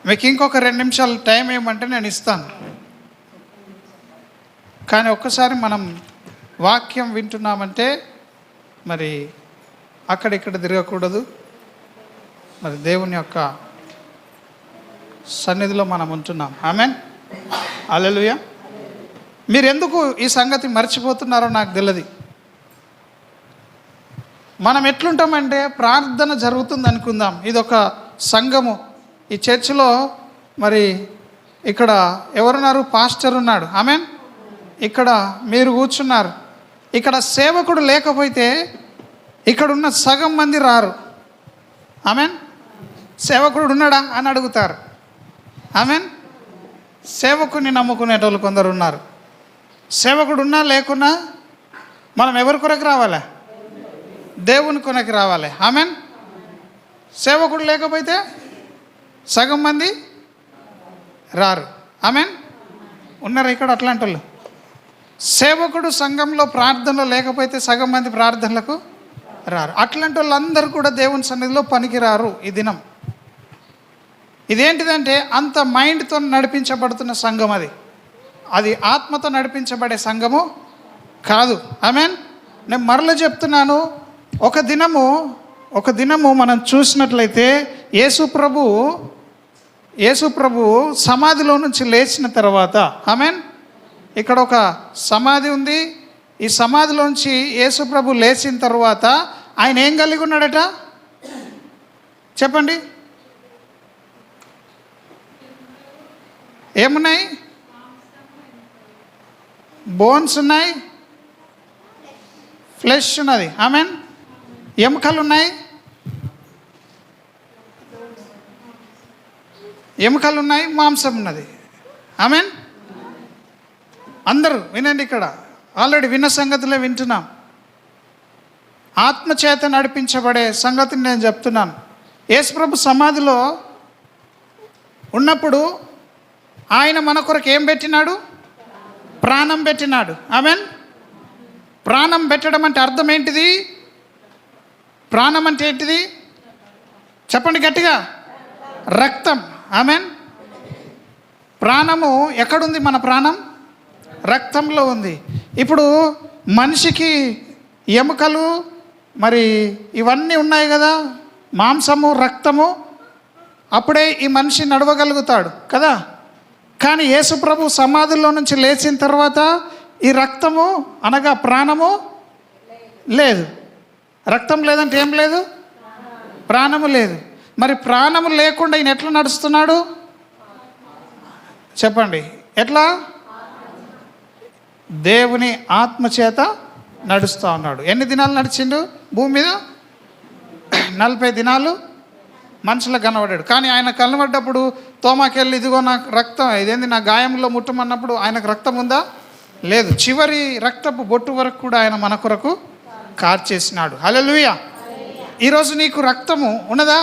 మీకు ఇంకొక 2 నిమిషాలు టైం ఏమంటే నేను ఇస్తాను. కానీ ఒక్కసారి మనం వాక్యం వింటున్నామంటే మరి అక్కడిక్కడ తిరగకూడదు. మరి దేవుని యొక్క సన్నిధిలో మనం ఉంటున్నాం. ఆమెన్, హల్లెలూయా. మీరెందుకు ఈ సంగతి మర్చిపోతున్నారో నాకు తెలియదు. మనం ఎట్లుంటామంటే ప్రార్థన జరుగుతుంది అనుకుందాం, ఇదొక సంఘము. ఈ చర్చిలో మరి ఇక్కడ ఎవరున్నారు? పాస్టర్ ఉన్నాడు. ఆమెన్. ఇక్కడ మీరు కూర్చున్నారు. ఇక్కడ సేవకుడు లేకపోతే ఇక్కడున్న సగం మంది రారు. ఆమెన్. సేవకుడు ఉన్నాడా అని అడుగుతారు. ఆమెన్. సేవకుని నమ్ముకునేటోళ్ళు కొందరు ఉన్నారు. సేవకుడు ఉన్నా లేకున్నా మనం ఎవరి కొరకు రావాలి? దేవుని కొరకు రావాలి. ఆమెన్. సేవకుడు లేకపోతే సగం మంది రారు. ఆమెన్. ఉన్నారు ఇక్కడ అట్లాంటి వాళ్ళు. సేవకుడు సంఘంలో ప్రార్థనలో లేకపోతే సగం మంది ప్రార్థనలకు రారు. అట్లాంటి వాళ్ళందరూ కూడా దేవుని సన్నిధిలో పనికిరారు ఈ దినం. ఇదేంటిదంటే అంత మైండ్తో నడిపించబడుతున్న సంఘం అది ఆత్మతో నడిపించబడే సంఘము కాదు. ఆమెన్. నేను మరలా చెప్తున్నాను, ఒక దినము మనం చూసినట్లయితే యేసు ప్రభు సమాధిలో నుంచి లేచిన తర్వాత, ఆమెన్, ఇక్కడ ఒక సమాధి ఉంది. ఈ సమాధిలోంచి యేసు ప్రభు లేచిన తర్వాత ఆయన ఏం కలిగి ఉన్నాడట చెప్పండి? ఏమున్నాయి? బోన్స్ ఉన్నాయి, ఫ్లెష్ ఉన్నది. ఆమెన్. ఎముకలు ఉన్నాయి, మాంసం ఉన్నది. ఆమెన్. అందరూ వినండి, ఇక్కడ ఆల్రెడీ విన్న సంగతులే వింటున్నాం. ఆత్మచేత నడిపించబడే సంగతిని నేను చెప్తున్నాను. యేసుప్రభు సమాధిలో ఉన్నప్పుడు ఆయన మన కొరకు ఏం పెట్టినాడు? ప్రాణం పెట్టినాడు. ఆమెన్. ప్రాణం పెట్టడం అంటే అర్థం ఏంటిది? ప్రాణం అంటే ఏంటిది చెప్పండి గట్టిగా? రక్తం. ఆమెన్. ప్రాణము ఎక్కడుంది? మన ప్రాణం రక్తంలో ఉంది. ఇప్పుడు మనిషికి ఎముకలు మరి ఇవన్నీ ఉన్నాయి కదా, మాంసము, రక్తము, అప్పుడే ఈ మనిషి నడవగలుగుతాడు కదా. కానీ యేసుప్రభు సమాధుల్లో నుంచి లేచిన తర్వాత ఈ రక్తము అనగా ప్రాణము లేదు. రక్తం లేదంటే ఏం లేదు? ప్రాణము లేదు. మరి ప్రాణము లేకుండా ఈయన ఎట్లా నడుస్తున్నాడు చెప్పండి? ఎట్లా? దేవుని ఆత్మచేత నడుస్తూ ఉన్నాడు. ఎన్ని దినాలు నడిచిండు భూమి మీద? 40 దినాలు మనుషులకు కనబడ్డాడు. కానీ ఆయన కనబడ్డప్పుడు తోమాకెళ్ళి ఇదిగో నాకు రక్తం, ఇదేంది నా గాయంలో ముట్టమన్నప్పుడు ఆయనకు రక్తం ఉందా? లేదు. చివరి రక్తపు బొట్టు వరకు కూడా ఆయన మన కొరకు కార్చేసినాడు. హల్లెలూయా. ఈరోజు నీకు రక్తము ఉన్నదా?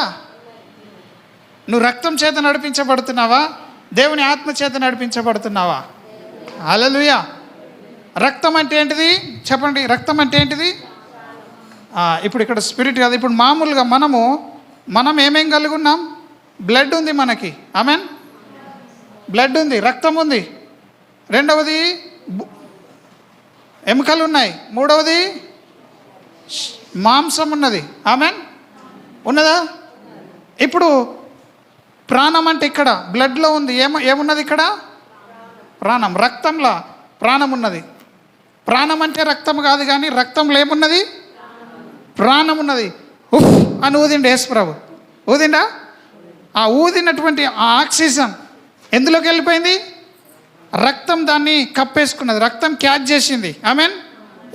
నువ్వు రక్తం చేత నడిపించబడుతున్నావా? దేవుని ఆత్మ చేత నడిపించబడుతున్నావా? హల్లెలూయా. రక్తం అంటే ఏంటిది చెప్పండి? రక్తం అంటే ఏంటిది? ఇప్పుడు ఇక్కడ స్పిరిట్ కాదు. ఇప్పుడు మామూలుగా మనం ఏమేం కలిగి ఉన్నాం? బ్లడ్ ఉంది మనకి. ఆమెన్. బ్లడ్ ఉంది, రక్తం ఉంది. రెండవది ఎముకలు ఉన్నాయి. మూడవది మాంసం ఉన్నది. ఆమెన్. ఉన్నదా? ఇప్పుడు ప్రాణం అంటే ఇక్కడ బ్లడ్లో ఉంది. ఏమున్నది ఇక్కడ? ప్రాణం. రక్తంలో ప్రాణం ఉన్నది. ప్రాణం అంటే రక్తం కాదు, కానీ రక్తంలో ఏమున్నది? ప్రాణం ఉన్నది. ఉఫ్ అని ఊదిండు యేసుప్రభు. ఊదిండా? ఆ ఊదినటువంటి ఆ ఆక్సిజన్ ఎందులోకి వెళ్ళిపోయింది? రక్తం దాన్ని కప్పేసుకున్నది. రక్తం క్యాచ్ చేసింది. ఆమెన్.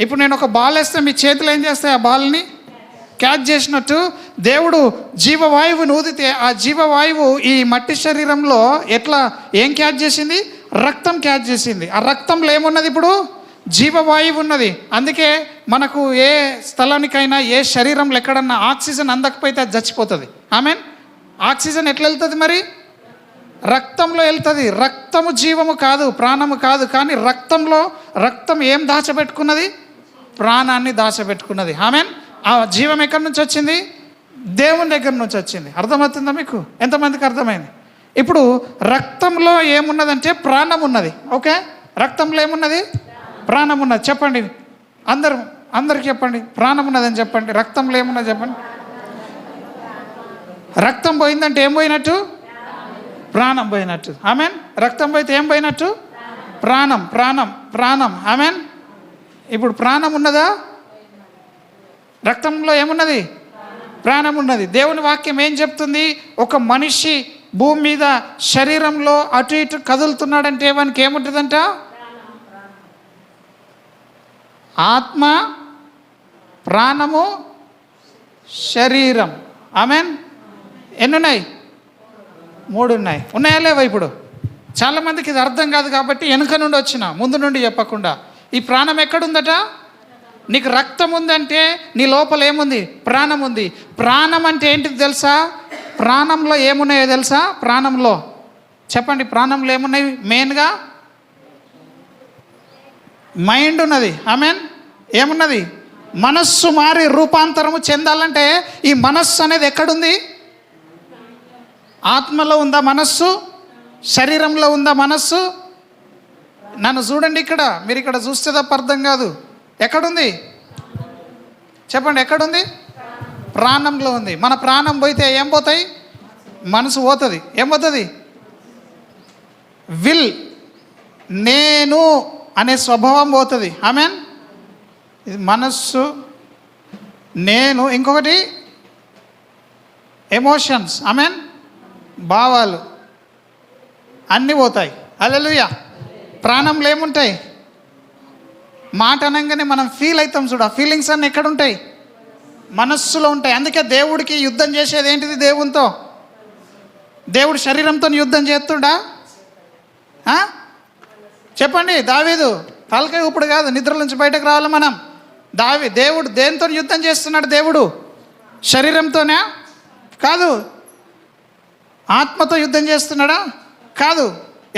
ఇప్పుడు నేను ఒక బాల్ వేస్తే మీ చేతులు ఏం చేస్తాయి? ఆ బాల్ని క్యాచ్ చేసినట్టు దేవుడు జీవవాయువుని ఊదితే ఆ జీవవాయువు ఈ మట్టి శరీరంలో ఎట్లా ఏం క్యాచ్ చేసింది? రక్తం క్యాచ్ చేసింది. ఆ రక్తంలో ఏమున్నది? ఇప్పుడు జీవవాయువు ఉన్నది. అందుకే మనకు ఏ స్థలానికైనా ఏ శరీరంలో ఎక్కడన్నా ఆక్సిజన్ అందకపోతే అది చచ్చిపోతుంది. ఆమెన్. ఆక్సిజన్ ఎట్లా వెళ్తుంది? మరి రక్తంలో వెళ్తుంది. రక్తము జీవము కాదు, ప్రాణము కాదు. కానీ రక్తం ఏం దాచబెట్టుకున్నది? ప్రాణాన్ని దాచబెట్టుకున్నది. ఆమెన్. ఆ జీవం ఎక్కడి నుంచి వచ్చింది? దేవుని దగ్గర నుంచి వచ్చింది. అర్థమవుతుందా మీకు? ఎంతమందికి అర్థమైంది? ఇప్పుడు రక్తంలో ఏమున్నదంటే ప్రాణం ఉన్నది. ఓకే, రక్తంలో ఏమున్నది? ప్రాణం ఉన్నది. చెప్పండి అందరికి చెప్పండి, ప్రాణం ఉన్నదని చెప్పండి. రక్తంలో ఏమున్నది చెప్పండి. రక్తం పోయిందంటే ఏం పోయినట్టు? ప్రాణం పోయినట్టు. ఆమెన్. రక్తం పోయితే ఏం పోయినట్టు? ప్రాణం ప్రాణం ప్రాణం. ఆమెన్. ఇప్పుడు ప్రాణం ఉన్నదా? రక్తంలో ఏమున్నది? ప్రాణం ఉన్నది. దేవుని వాక్యం ఏం చెప్తుంది? ఒక మనిషి భూమి మీద శరీరంలో అటు ఇటు కదులుతున్నాడంటే వానికి ఏముంటుందంట? ఆత్మ, ప్రాణము, శరీరం. ఆమెన్. ఎన్నున్నాయి? 3 ఉన్నాయి. ఉన్నాయా లేవా? ఇప్పుడు చాలామందికి ఇది అర్థం కాదు కాబట్టి వెనుక నుండి వచ్చిన, ముందు నుండి చెప్పకుండా. ఈ ప్రాణం ఎక్కడుందట? నీకు రక్తం ఉందంటే నీ లోపల ఏముంది? ప్రాణం ఉంది. ప్రాణం అంటే ఏంటిది తెలుసా? ప్రాణంలో ఏమున్నాయో తెలుసా? ప్రాణంలో చెప్పండి, ప్రాణంలో ఏమున్నాయి? మెయిన్గా మైండ్ ఉన్నది. ఆమెన్. ఏమున్నది? మనస్సు మారి రూపాంతరము చెందాలంటే ఈ మనస్సు అనేది ఎక్కడుంది? ఆత్మలో ఉందా మనస్సు? శరీరంలో ఉందా మనస్సు? నన్ను చూడండి, ఇక్కడ మీరు ఇక్కడ చూస్తే తప్ప అర్థం కాదు. ఎక్కడుంది చెప్పండి? ఎక్కడుంది? ప్రాణంలో ఉంది. మన ప్రాణం పోతే ఏం పోతాయి? మనసు పోతుంది. ఏం పోతుంది? విల్, నేను అనే స్వభావం పోతుంది. ఆమెన్. ఇది మనస్సు, నేను. ఇంకొకటి ఎమోషన్స్. ఆమెన్. భావాలు అన్నీ పోతాయి. హల్లెలూయా. ప్రాణంలో ఏముంటాయి? మాట అనగానే మనం ఫీల్ అవుతాం చూడ, ఫీలింగ్స్ అన్నీ ఎక్కడ ఉంటాయి? మనస్సులో ఉంటాయి. అందుకే దేవుడికి యుద్ధం చేసేది ఏంటిది? దేవునితో. దేవుడు శరీరంతో యుద్ధం చేస్తుండా? చెప్పండి. దావీదు తలకాయ ఇప్పుడు కాదు, నిద్ర నుంచి బయటకు రావాలి మనం. దేవుడు దేనితో యుద్ధం చేస్తున్నాడు? దేవుడు శరీరంతోనే కాదు, ఆత్మతో యుద్ధం చేస్తున్నాడా? కాదు.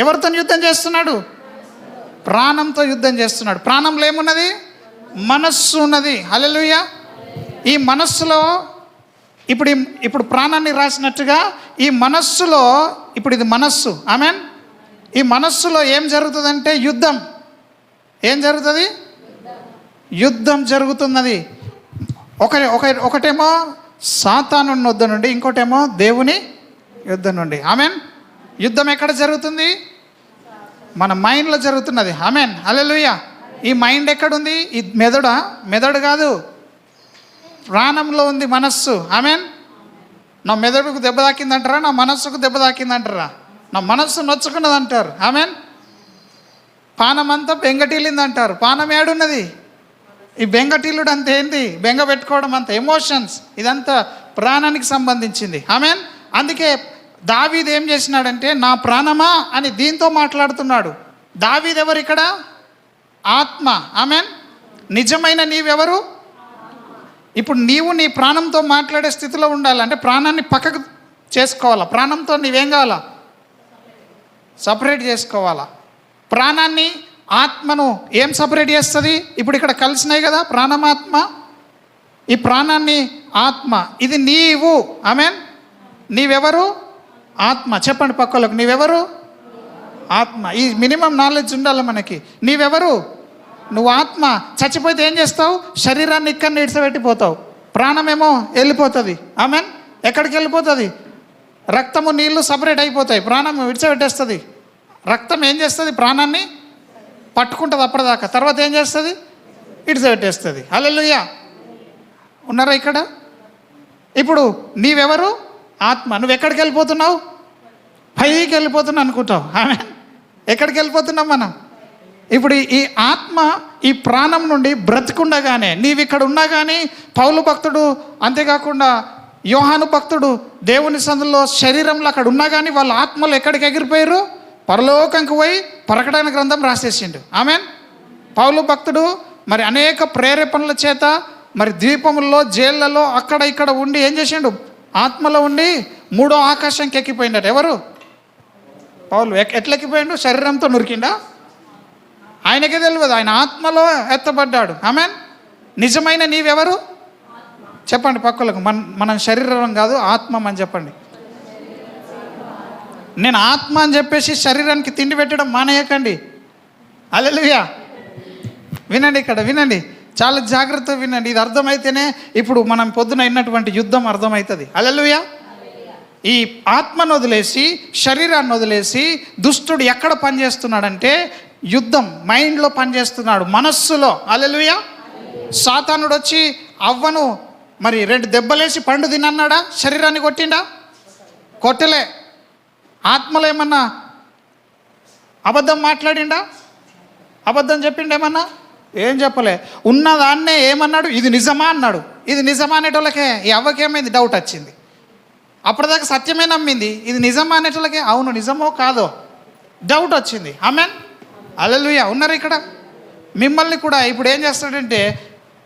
ఎవరితో యుద్ధం చేస్తున్నాడు? ప్రాణంతో యుద్ధం చేస్తున్నాడు. ప్రాణంలో ఏమున్నది? మనస్సు ఉన్నది. హల్లెలూయా. ఈ మనస్సులో ఇప్పుడు ప్రాణాన్ని రాసినట్టుగా ఈ మనస్సులో ఇప్పుడు ఇది మనస్సు. ఆమెన్. ఈ మనస్సులో ఏం జరుగుతుందంటే యుద్ధం. ఏం జరుగుతుంది? యుద్ధం జరుగుతున్నది. ఒకటేమో సాతాను యుద్ధ నుండి, ఇంకోటేమో దేవుని యుద్ధం నుండి. ఆమెన్. యుద్ధం ఎక్కడ జరుగుతుంది? మన మైండ్లో జరుగుతున్నది. ఆమెన్. హల్లెలూయా. ఈ మైండ్ ఎక్కడుంది? ఈ మెదడు కాదు, ప్రాణంలో ఉంది మనస్సు. ఆమెన్. నా మెదడుకు దెబ్బ తాకిందంటారా? నా మనస్సుకు దెబ్బ తాకిందంటారా? నా మనస్సు నొచ్చుకున్నది అంటారు. ఆమెన్. పానం అంతా బెంగటీలింది అంటారు. పానం ఏడున్నది? ఈ బెంగటీలుడు అంత ఏంటి? బెంగ పెట్టుకోవడం అంత ఎమోషన్స్, ఇదంతా ప్రాణానికి సంబంధించింది. ఆమెన్. అందుకే దావీదు ఏం చేసినాడంటే, నా ప్రాణమా అని దీంతో మాట్లాడుతున్నాడు. దావీదు ఎవరు ఇక్కడ? ఆత్మ. ఆమెన్. నిజమైన నీవెవరు? ఇప్పుడు నీవు నీ ప్రాణంతో మాట్లాడే స్థితిలో ఉండాలంటే ప్రాణాన్ని పక్కకు చేసుకోవాలా. ప్రాణంతో నీవేం కావాలా? సపరేట్ చేసుకోవాలా. ప్రాణాన్ని, ఆత్మను ఏం సపరేట్ చేస్తుంది? ఇప్పుడు ఇక్కడ కలిసినాయి కదా, ప్రాణమాత్మ. ఈ ప్రాణాన్ని, ఆత్మ, ఇది నీవు. ఆమెన్. నీవెవరు? ఆత్మ. చెప్పండి పక్కలకు, నీవెవరు? ఆత్మ. ఈ మినిమం నాలెడ్జ్ ఉండాలి మనకి. నీవెవరు? నువ్వు ఆత్మ. చచ్చిపోతే ఏం చేస్తావు? శరీరాన్ని ఇక్కడ ఇడిచిపెట్టిపోతావు. ప్రాణమేమో వెళ్ళిపోతుంది. ఆమెన్. ఎక్కడికి వెళ్ళిపోతుంది? రక్తము, నీళ్లు సపరేట్ అయిపోతాయి. ప్రాణం విడిచిపెట్టేస్తుంది. రక్తం ఏం చేస్తుంది? ప్రాణాన్ని పట్టుకుంటుంది అప్పటిదాకా. తర్వాత ఏం చేస్తుంది? ఇడిచిపెట్టేస్తుంది. హల్లెలూయా. ఉన్నారా ఇక్కడ? ఇప్పుడు నీవెవరు? ఆత్మ. నువ్వు ఎక్కడికి వెళ్ళిపోతున్నావు? పైకి వెళ్ళిపోతున్నావు అనుకుంటావు. ఆమెన్. ఎక్కడికి వెళ్ళిపోతున్నాం మనం? ఇప్పుడు ఈ ఆత్మ ఈ ప్రాణం నుండి బ్రతికుండగానే, నీవు ఇక్కడ ఉన్నా కానీ, పౌలు భక్తుడు, అంతేకాకుండా యోహాను భక్తుడు దేవుని సందులో శరీరంలో అక్కడ ఉన్నా కానీ వాళ్ళ ఆత్మలు ఎక్కడికి ఎగిరిపోయారు? పరలోకంకి పోయి ప్రకటన గ్రంథం రాసేసిండు. ఆమెన్. పౌలు భక్తుడు మరి అనేక ప్రేరేపణల చేత మరి ద్వీపముల్లో, జైళ్లలో అక్కడ ఇక్కడ ఉండి ఏం చేసిండు? ఆత్మలో ఉండి 3వ ఆకాశంకి ఎక్కిపోయిండట. ఎవరు? పౌలు. ఎట్లా ఎక్కిపోయిండు? శరీరంతో నురికిండా? ఆయనకే తెలియదు. ఆయన ఆత్మలో ఎత్తబడ్డాడు. ఆమెన్. నిజమైన నీవెవరు? చెప్పండి పక్కలకు. మనం శరీరం కాదు, ఆత్మ అని చెప్పండి. నేను ఆత్మ అని చెప్పేసి శరీరానికి తిండి పెట్టడం మానేయకండి. హల్లెలూయా. వినండి, ఇక్కడ వినండి, చాలా జాగ్రత్తగా వినండి. ఇది అర్థమైతేనే ఇప్పుడు మనం పొద్దున అయినటువంటి యుద్ధం అర్థమవుతుంది. హల్లెలూయా. ఈ ఆత్మను వదిలేసి శరీరాన్ని వదిలేసి దుష్టుడు ఎక్కడ పనిచేస్తున్నాడంటే యుద్ధం మైండ్లో పనిచేస్తున్నాడు, మనస్సులో. హల్లెలూయా. సాతానుడు వచ్చి అవ్వను మరి 2 దెబ్బలేసి పండు తినన్నాడా? శరీరాన్ని కొట్టిండా? కొట్టలే. ఆత్మలో ఏమన్నా అబద్ధం మాట్లాడిండా? అబద్ధం చెప్పిండేమన్నా? ఏం చెప్పలే. ఉన్నదాన్నే ఏమన్నాడు? ఇది నిజమా అన్నాడు. ఇది నిజమా అనేటోళ్ళకే ఈ అవ్వకేమైంది? డౌట్ వచ్చింది. అప్పటిదాకా సత్యమే నమ్మింది, ఇది నిజమా అనేటోళ్ళకే అవును నిజమో కాదో డౌట్ వచ్చింది. ఆమెన్. హల్లెలూయా. ఉన్నారు ఇక్కడ. మిమ్మల్ని కూడా ఇప్పుడు ఏం చేస్తాడంటే,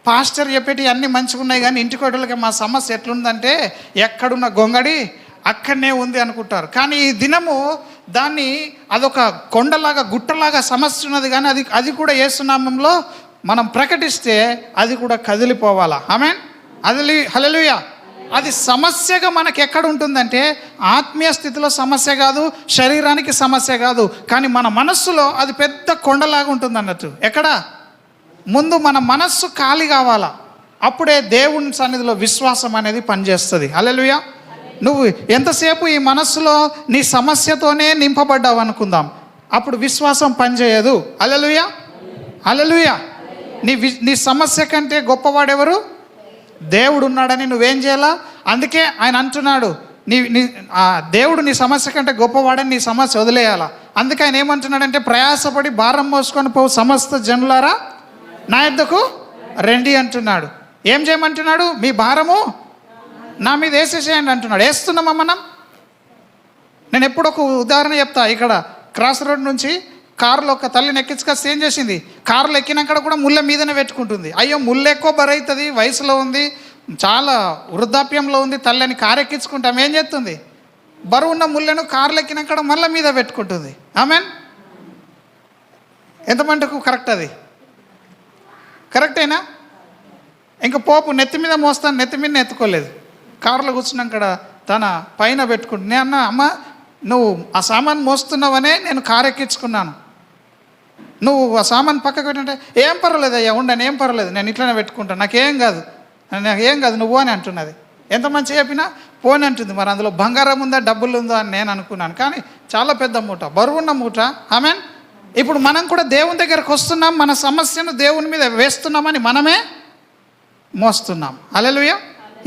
పాస్టర్ చెప్పేటి అన్నీ మంచిగా ఉన్నాయి కానీ ఇంటికి వాళ్ళకి మా సమస్య ఎట్లుందంటే ఎక్కడున్న గొంగడి అక్కడనే ఉంది అనుకుంటారు. కానీ ఈ దినము దాన్ని అదొక కొండలాగా గుట్టలాగా సమస్య ఉన్నది, కానీ అది కూడా యేసునామంలో మనం ప్రకటిస్తే అది కూడా కదిలిపోవాలా. ఆమేన్. హల్లెలూయా. అది సమస్యగా మనకి ఎక్కడ ఉంటుందంటే ఆత్మీయ స్థితిలో సమస్య కాదు, శరీరానికి సమస్య కాదు, కానీ మన మనస్సులో అది పెద్ద కొండలాగా ఉంటుంది అన్నట్టు. ఎక్కడ? ముందు మన మనస్సు ఖాళీ కావాలా, అప్పుడే దేవుని సన్నిధిలో విశ్వాసం అనేది పనిచేస్తుంది. హల్లెలూయా. నువ్వు ఎంతసేపు ఈ మనస్సులో నీ సమస్యతోనే నింపబడ్డావు అనుకుందాం, అప్పుడు విశ్వాసం పనిచేయదు. హల్లెలూయా. హల్లెలూయా. నీ సమస్య కంటే గొప్పవాడెవరు? దేవుడు ఉన్నాడని నువ్వేం చేయాలా? అందుకే ఆయన అంటున్నాడు, దేవుడు నీ సమస్య కంటే గొప్పవాడని నీ సమస్య వదిలేయాలా. అందుకే ఆయన ఏమంటున్నాడంటే, ప్రయాసపడి భారం మోసుకొని పోవు సమస్త జనులారా నా యొద్దకు రండి అంటున్నాడు. ఏం చేయమంటున్నాడు? మీ భారము నా మీద వేసేసేయండి అంటున్నాడు. వేస్తున్నామా మనం? నేను ఎప్పుడు ఒక ఉదాహరణ చెప్తా. ఇక్కడ క్రాస్ రోడ్ నుంచి కారులో ఒక తల్లిని ఎక్కించుకొస్తే ఏం చేసింది? కారులో ఎక్కినాక కూడా ముళ్ళ మీదనే పెట్టుకుంటుంది. అయ్యో ముళ్ళు ఎక్కువ బరువు అవుతుంది, వయసులో ఉంది, చాలా వృద్ధాప్యంలో ఉంది తల్లి అని కారు ఎక్కించుకుంటాం. ఏం చేస్తుంది? బరువు ఉన్న ముళ్ళను కారులో ఎక్కినాక మళ్ళీ మీద పెట్టుకుంటుంది. ఆమెన్. ఎంత మటుకు కరెక్ట్? అది కరెక్టేనా? ఇంకా పోపు నెత్తి మీద మోస్తాను, నెత్తి మీద ఎత్తుకోలేదు, కారులో కూర్చున్నాక తన పైన పెట్టుకుంటు. నేను అన్నా, అమ్మ నువ్వు ఆ సామాన్ మోస్తున్నావనే నేను కారు ఎక్కించుకున్నాను, నువ్వు ఆ సామాన్ పక్కకు పెట్టంటే ఏం పర్వాలేదు అయ్యా ఉండని, ఏం పర్వాలేదు నేను ఇట్లనే పెట్టుకుంటాను, నాకేం కాదు నువ్వు అని అంటున్నది. ఎంత మంచి చెప్పినా పోని అంటుంది. మరి అందులో బంగారం ఉందా డబ్బులు ఉందా అని నేను అనుకున్నాను, కానీ చాలా పెద్ద మూట, బరువున్న మూట. ఆమెన్. ఇప్పుడు మనం కూడా దేవుని దగ్గరకు వస్తున్నాం, మన సమస్యను దేవుని మీద వేస్తున్నామని మనమే మోస్తున్నాం. హల్లెలూయా.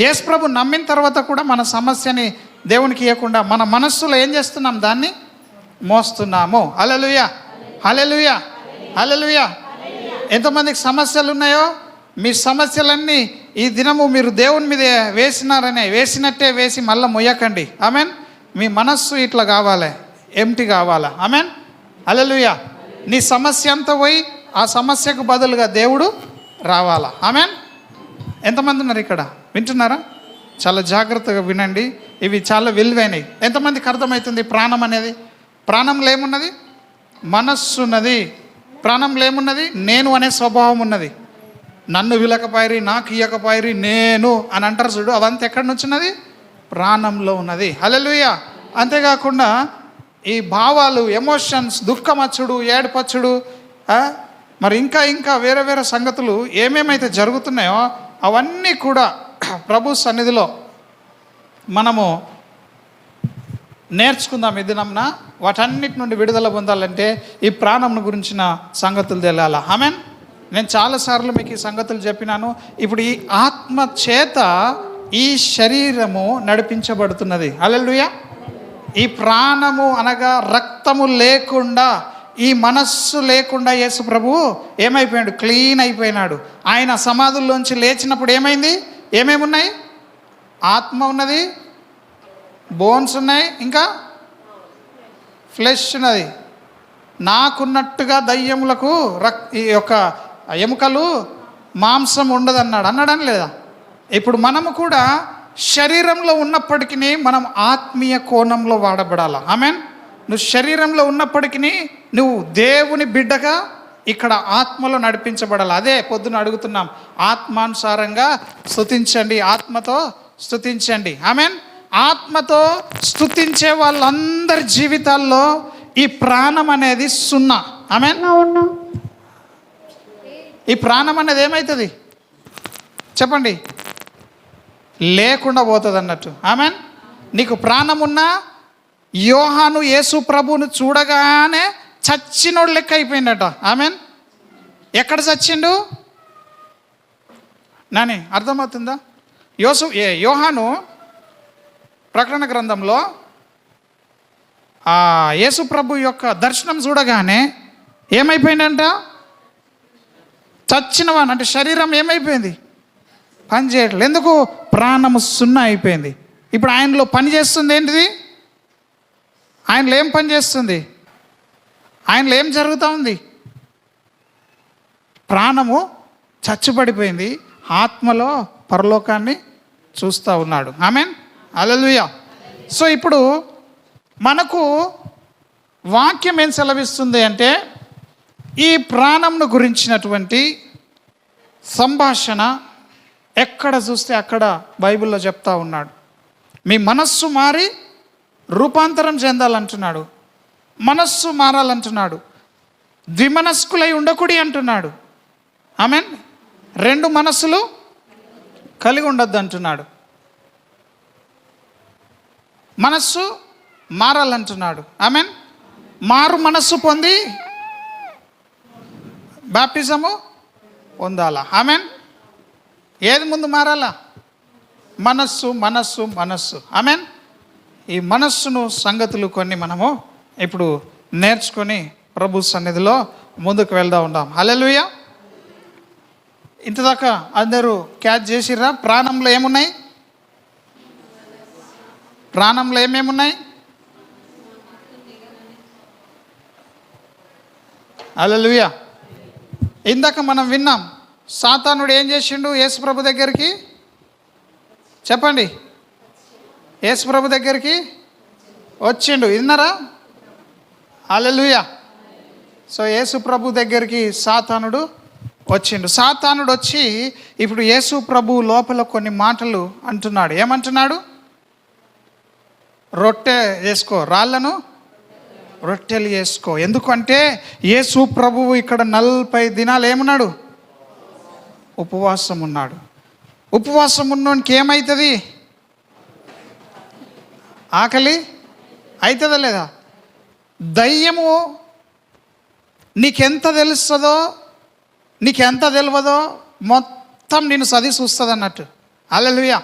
యేసు ప్రభు నమ్మిన తర్వాత కూడా మన సమస్యని దేవునికి ఇవ్వకుండా మన మనస్సులో ఏం చేస్తున్నాం? దాన్ని మోస్తున్నాము. హల్లెలూయా. హల్లెలూయా. హల్లెలూయా. ఎంతమందికి సమస్యలు ఉన్నాయో మీ సమస్యలన్నీ ఈ దినము మీరు దేవుని మీద వేసినట్టే వేసి మళ్ళీ మొయ్యకండి. ఆమెన్. మీ మనస్సు ఇట్లా కావాలి, ఎంటీ కావాలా. ఆమెన్. హల్లెలూయా. నీ సమస్య అంతా పోయి ఆ సమస్యకు బదులుగా దేవుడు రావాలా. ఆమెన్. ఎంతమంది ఉన్నారు ఇక్కడ? వింటున్నారా? చాలా జాగ్రత్తగా వినండి, ఇవి చాలా విలువైనవి. ఎంతమందికి అర్థమవుతుంది? ప్రాణం అనేది, ప్రాణంలో ఏమున్నది? మనస్సు ఉన్నది. ప్రాణంలో ఏమున్నది? నేను అనే స్వభావం ఉన్నది. నన్ను విలకపోయిరి, నాకు ఇయ్యకపోయిరి, నేను అని అంటారు చూడు, అవంతా ఎక్కడి నుంచి ఉన్నది? ప్రాణంలో ఉన్నది. హల్లెలూయా. అంతేకాకుండా ఈ భావాలు, ఎమోషన్స్, దుఃఖమచ్చుడు, ఏడుపచ్చుడు, మరి ఇంకా వేరే వేరే సంగతులు ఏమేమైతే జరుగుతున్నాయో అవన్నీ కూడా ప్రభు సన్నిధిలో మనము నేర్చుకుందాం. ఈ దినంన వాటన్నిటి నుండి విడుదల పొందాలంటే ఈ ప్రాణం గురించిన సంగతులు తెలియాలా. ఆమెన్. నేను చాలాసార్లు మీకు ఈ సంగతులు చెప్పినాను. ఇప్పుడు ఈ ఆత్మ చేత ఈ శరీరము నడిపించబడుతున్నది. హల్లెలూయా. ఈ ప్రాణము అనగా రక్తము లేకుండా, ఈ మనస్సు లేకుండా యేసు ప్రభువు ఏమైపోయాడు? క్లీన్ అయిపోయినాడు. ఆయన సమాధుల్లోంచి లేచినప్పుడు ఏమైంది? ఏమేమి ఉన్నాయి? ఆత్మ ఉన్నది, బోన్స్ ఉన్నాయి, ఇంకా ఫ్లెష్ ఉన్నది. నాకున్నట్టుగా దయ్యములకు ఈ యొక్క ఎముకలు మాంసం అన్నాడని లేదా? ఇప్పుడు మనము కూడా శరీరంలో ఉన్నప్పటికీ మనం ఆత్మీయ కోణంలో వాడబడాలా. ఆమెన్. నువ్వు శరీరంలో ఉన్నప్పటికీ నువ్వు దేవుని బిడ్డగా ఇక్కడ ఆత్మలో నడిపించబడాలి. అదే పొద్దున అడుగుతున్నాం, ఆత్మానుసారంగా స్తుతించండి, ఆత్మతో స్తుతించండి. ఆమెన్. ఆత్మతో స్తుతించే వాళ్ళందరి జీవితాల్లో ఈ ప్రాణం అనేది సున్నా. ఆమేన్. ఈ ప్రాణం అనేది ఏమవుతుంది చెప్పండి? లేకుండా పోతుంది అన్నట్టు. ఆమేన్. నీకు ప్రాణం ఉన్నా, యోహాను యేసు ప్రభువును చూడగానే చచ్చినోడు లెక్క అయిపోయిందట. ఆమేన్. ఎక్కడ చచ్చిండు నాని? అర్థమవుతుందా? యోహాను ప్రకటన గ్రంథంలో యేసు ప్రభు యొక్క దర్శనం చూడగానే ఏమైపోయిందంట? చచ్చినవాన్ అంటే శరీరం ఏమైపోయింది? పని చేయట్లేదు. ఎందుకు? ప్రాణము సున్నా అయిపోయింది. ఇప్పుడు ఆయనలో పని చేస్తుంది ఏంటిది? ఆయనలో ఏం పని చేస్తుంది? ఆయనలో ఏం జరుగుతూ ఉంది? ప్రాణము చచ్చుబడిపోయింది, ఆత్మలో పరలోకాన్ని చూస్తూ ఉన్నాడు. ఆమేన్. హల్లెలూయా. సో ఇప్పుడు మనకు వాక్యం ఏం సెలవిస్తుంది అంటే, ఈ ప్రాణంను గురించినటువంటి సంభాషణ ఎక్కడ చూస్తే అక్కడ బైబిల్లో చెప్తా ఉన్నాడు. మీ మనస్సు మారి రూపాంతరం చెందాలంటున్నాడు, మనస్సు మారాలంటున్నాడు, ద్విమనస్కులై ఉండకుడి అంటున్నాడు. ఆమేన్. రెండు మనస్సులు కలిగి ఉండొద్దు అంటున్నాడు. మనస్సు మారాలంటున్నాడు. ఆమేన్. మారు మనస్సు పొంది బాప్టిజము పొందాలా. ఆమేన్. ఏది ముందు మారాలా? మనస్సు మనస్సు మనస్సు. ఆమేన్. ఈ మనస్సును సంగతులు కొన్ని మనము ఇప్పుడు నేర్చుకొని ప్రభు సన్నిధిలో ముందుకు వెళ్దా ఉన్నాం. హల్లెలూయా. ఇంతదాకా అందరూ క్యాచ్ చేసిర్రా? ప్రాణంలో ఏమున్నాయి? ప్రాణంలో ఏమేమున్నాయి? హల్లెలూయా. ఇందాక మనం విన్నాం, సాతానుడు ఏం చేసిండు యేసు ప్రభు దగ్గరికి? చెప్పండి. యేసు ప్రభు దగ్గరికి వచ్చిండు, విన్నారా? హల్లెలూయా. సో యేసు ప్రభు దగ్గరికి సాతానుడు వచ్చిండు. సాతానుడు వచ్చి ఇప్పుడు యేసు ప్రభు లోపల కొన్ని మాటలు అంటున్నాడు. ఏమంటున్నాడు? రొట్టె చేసుకో, రాళ్ళను రొట్టెలు చేసుకో. ఎందుకంటే యేసు ప్రభువు ఇక్కడ 40 దినాలు ఏమున్నాడు? ఉపవాసం ఉన్నాడు. ఉపవాసం ఉన్నోనికి ఏమవుతుంది? ఆకలి అవుతుందా లేదా? దయ్యము నీకెంత తెలుస్తుందో, నీకెంత తెలియదో మొత్తం నేను చదివి చూస్తుంది అన్నట్టు. హల్లెలూయా.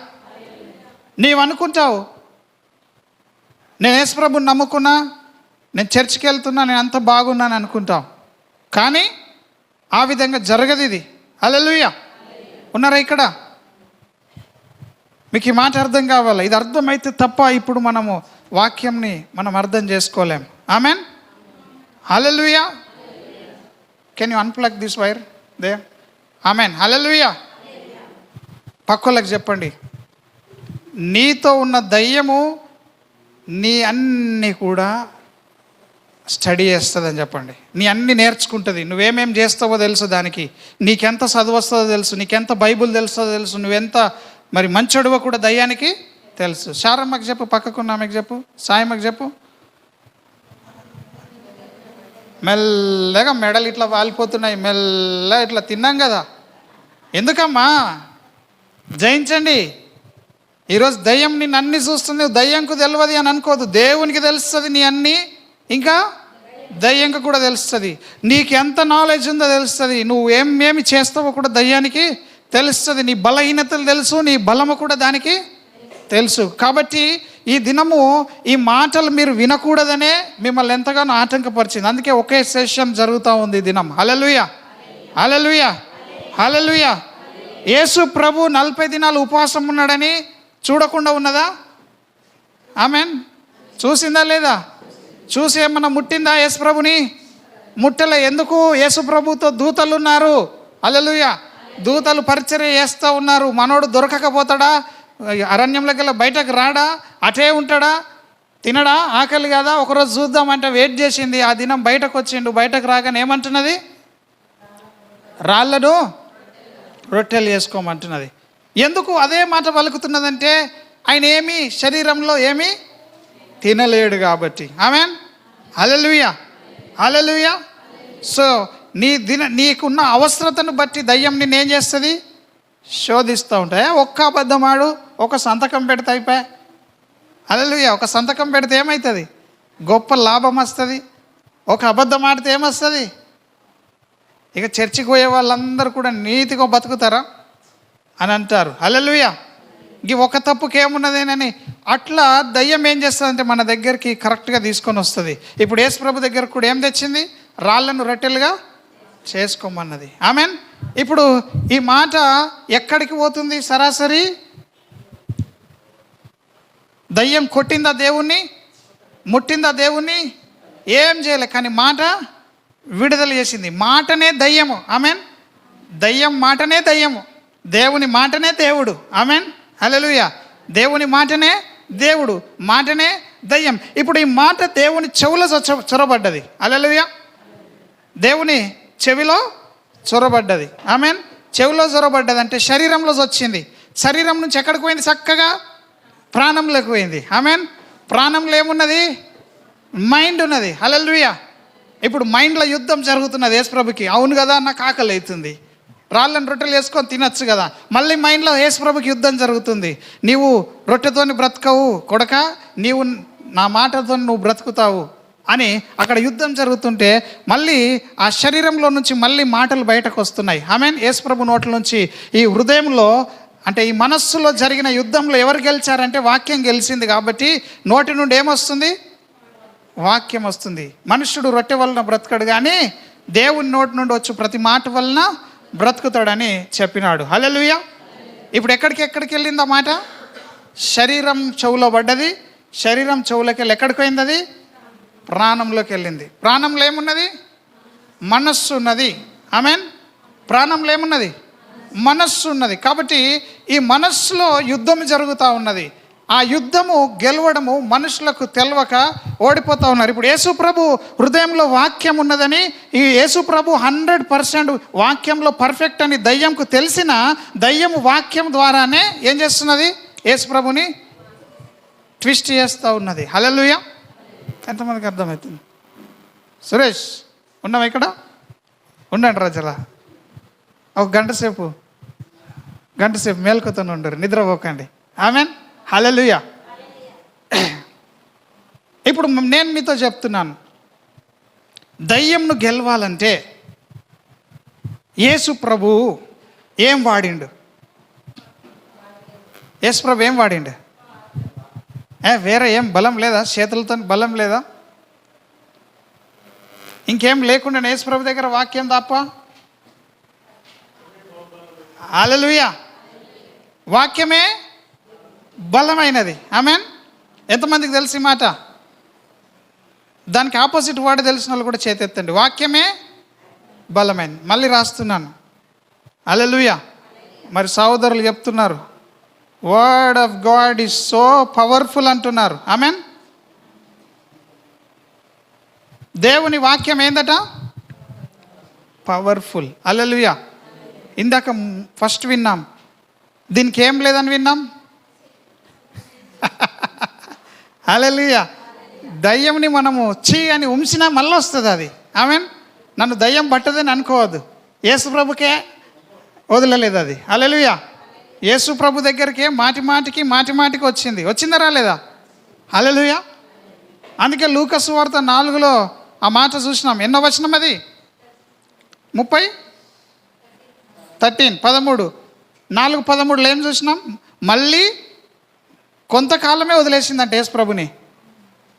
నీవు అనుకుంటావు, నేను యేసు ప్రభుని నమ్ముకున్నా, నేను చర్చికి వెళ్తున్నా, నేను అంత బాగున్నాను అనుకుంటాం. కానీ ఆ విధంగా జరగదు ఇది. హల్లెలూయా. ఉన్నారా ఇక్కడ? మీకు ఈ మాట అర్థం కావాలి. ఇది అర్థమైతే తప్ప ఇప్పుడు మనము వాక్యంని మనం అర్థం చేసుకోలేం. Amen. Hallelujah. Can you unplug this wire దే? ఆమెన్. హల్లెలూయా. పక్కలకు చెప్పండి, నీతో ఉన్న దయ్యము నీ అన్నీ కూడా స్టడీ చేస్తుందని చెప్పండి. నీ అన్నీ నేర్చుకుంటుంది. నువ్వేమేం చేస్తావో తెలుసు దానికి, నీకెంత చదువు వస్తుందో తెలుసు, నీకెంత బైబుల్ తెలుస్తుందో తెలుసు, నువ్వెంత మరి మంచోడువో కూడా దయ్యానికి తెలుసు. శారమ్మకి చెప్పు, పక్కకున్న ఆమెకు చెప్పు, సాయమ్మకి చెప్పు. మెల్లగా మెడలు ఇట్లా వాలిపోతున్నాయి, మెల్లగా ఇట్లా తిన్నాం కదా. ఎందుకమ్మా? జయించండి. ఈరోజు దయ్యం నిన్ను అన్నీ చూస్తుంది, దయ్యంకు తెలియదు అని అనుకోదు. దేవునికి తెలుస్తుంది నీ అన్నీ, ఇంకా దయ్యంకు కూడా తెలుస్తుంది. నీకు ఎంత నాలెడ్జ్ ఉందో తెలుస్తుంది, నువ్వు ఏమేమి చేస్తావో కూడా దయ్యానికి తెలుస్తుంది. నీ బలహీనతలు తెలుసు, నీ బలము కూడా దానికి తెలుసు. కాబట్టి ఈ దినము ఈ మాటలు మీరు వినకూడదనే మిమ్మల్ని ఎంతగానో ఆటంకపరిచింది. అందుకే ఒకే సెషన్ జరుగుతూ ఉంది ఈ దినం. హల్లెలూయా. హల్లెలూయా. హల్లెలూయా. యేసు ప్రభు 40 దినాలు ఉపవాసం ఉన్నాడని చూడకుండా ఉన్నదా? ఆమెన్. చూసిందా లేదా? చూసి ఏమన్నా ముట్టిందా యేసు ప్రభుని? ముట్టలే. ఎందుకు? యేసు ప్రభుతో దూతలు ఉన్నారు. హల్లెలూయా. దూతలు పరిచర్య చేస్తూ ఉన్నారు. మనోడు దొరకకపోతాడా? అరణ్యంలోకి వెళ్ళి బయటకు రాడా? అటే ఉంటాడా? తినడా? ఆకలి కదా, ఒకరోజు చూద్దామంటే వెయిట్ చేసింది. ఆ దినం బయటకు వచ్చిండు. బయటకు రాగానే ఏమంటున్నది? రాళ్ళను రొట్టెలు చేసుకోమంటున్నది. ఎందుకు అదే మాట పలుకుతున్నదంటే, ఆయన ఏమి శరీరంలో ఏమీ తినలేడు కాబట్టి. ఆమేన్. హల్లెలూయా, హల్లెలూయా. సో నీకున్న అవసరతను బట్టి దయ్యం నిన్ను ఏం చేస్తుంది? శోధిస్తూ ఉంటాయి. ఒక్క అబద్ధం ఆడు, ఒక సంతకం పెడితే అయిపోయా. హల్లెలూయా. ఒక సంతకం పెడితే ఏమవుతుంది? గొప్ప లాభం వస్తుంది. ఒక అబద్ధం ఆడితే ఏమొస్తుంది? ఇక చర్చికి పోయే వాళ్ళందరూ కూడా నీతిగా బతుకుతారా అని అంటారు. హల్లెలూయా. ఇంక ఒక తప్పుకి ఏమున్నదేనని అట్లా దయ్యం ఏం చేస్తుందంటే మన దగ్గరికి కరెక్ట్గా తీసుకొని వస్తుంది. ఇప్పుడు యేసు ప్రభు దగ్గర కూడా ఏం తెచ్చింది? రాళ్ళను రొట్టెలుగా చేసుకోమన్నది. ఆమేన్. ఇప్పుడు ఈ మాట ఎక్కడికి పోతుంది? సరాసరి దయ్యం కొట్టిందా దేవుణ్ణి? ముట్టిందా దేవుణ్ణి? ఏం చేయలే, కానీ మాట విడుదల చేసింది. మాటనే దయ్యము. ఆమేన్. దయ్యం మాటనే దయ్యము, దేవుని మాటనే దేవుడు. ఆమేన్. హల్లెలూయా. దేవుని మాటనే దేవుడు, మాటనే దయ్యం. ఇప్పుడు ఈ మాట దేవుని చెవులో చొరబడ్డది. హల్లెలూయా. దేవుని చెవిలో చొరబడ్డది. ఆమేన్. చెవిలో చొరబడ్డది అంటే శరీరంలో వచ్చింది. శరీరం నుంచి ఎక్కడికి పోయింది? చక్కగా ప్రాణంలోకి పోయింది. ఆమేన్. ప్రాణంలో ఏమున్నది? మైండ్ ఉన్నది. హల్లెలూయా. ఇప్పుడు మైండ్లో యుద్ధం జరుగుతున్నది యేసుప్రభుకి. అవును కదా, నాకు ఆకలి అవుతుంది, రాళ్ళని రొట్టెలు వేసుకొని తినచ్చు కదా. మళ్ళీ మైండ్లో యేసుప్రభుకి యుద్ధం జరుగుతుంది. నీవు రొట్టెతోని బ్రతకవు కొడక, నీవు నా మాటతో నువ్వు బ్రతుకుతావు అని అక్కడ యుద్ధం జరుగుతుంటే మళ్ళీ ఆ శరీరంలో నుంచి మళ్ళీ మాటలు బయటకు వస్తున్నాయి. ఆమేన్. యేసుప్రభు నోట్ల నుంచి ఈ హృదయంలో అంటే ఈ మనస్సులో జరిగిన యుద్ధంలో ఎవరు గెలిచారంటే వాక్యం గెలిచింది. కాబట్టి నోటి నుండి ఏమొస్తుంది? వాక్యం వస్తుంది. మనుష్యుడు రొట్టె వలన బ్రతకడు కానీ దేవుని నోటి నుండి వచ్చి ప్రతి మాట వలన బ్రతుకుతాడని చెప్పినాడు. హల్లెలూయా. ఇప్పుడు ఎక్కడికి వెళ్ళింది ఆ మాట? శరీరం చెవులో పడ్డది. శరీరం చెవులోకి వెళ్ళి ఎక్కడికి పోయింది? అది ప్రాణంలోకి వెళ్ళింది. ప్రాణంలో ఏమున్నది? మనస్సు ఉన్నది. ఆమేన్. ప్రాణంలో ఏమున్నది? మనస్సు ఉన్నది. కాబట్టి ఈ మనస్సులో యుద్ధం జరుగుతూ ఉన్నది. ఆ యుద్ధము గెలవడము మనుషులకు తెలవక ఓడిపోతూ ఉన్నారు. ఇప్పుడు యేసుప్రభు హృదయంలో వాక్యం ఉన్నదని, ఈ యేసుప్రభు 100% వాక్యంలో పర్ఫెక్ట్ అని దయ్యంకు తెలిసిన దయ్యము వాక్యం ద్వారానే ఏం చేస్తున్నది? యేసుప్రభుని ట్విస్ట్ చేస్తూ ఉన్నది. హల్లెలూయా. ఎంతమందికి అర్థమవుతుంది? సురేష్ ఉన్నావా ఇక్కడ? ఉండండి రాజలా, ఒక గంట సేపు మేల్కొతూనే ఉండరు, నిద్రపోకండి. ఆమేన్. హల్లెలూయా. ఇప్పుడు నేను మీతో చెప్తున్నాను, దయ్యంను గెలవాలంటే యేసు ప్రభు ఏం వాడిండు? యేసు ప్రభు ఏం వాడిండు? వేరే ఏం బలం లేదా? చేతులతో బలం లేదా? ఇంకేం లేకుండా యేసు ప్రభు దగ్గర వాక్యం తప్ప. హల్లెలూయా. వాక్యమే బలమైనది. ఆమేన్. ఎంతమందికి తెలిసి మాట? దానికి ఆపోజిట్ వర్డ్ తెలిసిన వాళ్ళు కూడా చేతెత్తండి. వాక్యమే బలమైనది. మళ్ళీ రాస్తున్నాను. హల్లెలూయా. మరి సహోదరులు చెప్తున్నారు, word of God is so powerful అంటున్నారు. ఆమేన్. దేవుని వాక్యం ఏందట? పవర్ఫుల్. హల్లెలూయా. ఇందాక ఫస్ట్ విన్నాం, దీనికి ఏం లేదని విన్నాం. హల్లెలూయా. దయ్యంని మనము చీ అని ఉంచినా మళ్ళీ వస్తుంది అది. ఆమేన్. నన్ను దయ్యం పట్టదని అనుకోవద్దు. యేసు ప్రభుకే వదలలేదు అది. హల్లెలూయా. యేసు ప్రభు దగ్గరికే మాటిమాటికి వచ్చిందా రాలేదా? హల్లెలూయా. అందుకే లూకా సువార్త 4లో ఆ మాట చూసినాం. ఎన్నో వచనం అది? 13 4:13 ఏం చూసినాం? మళ్ళీ కొంతకాలమే వదిలేసిందంట యేసు ప్రభుని.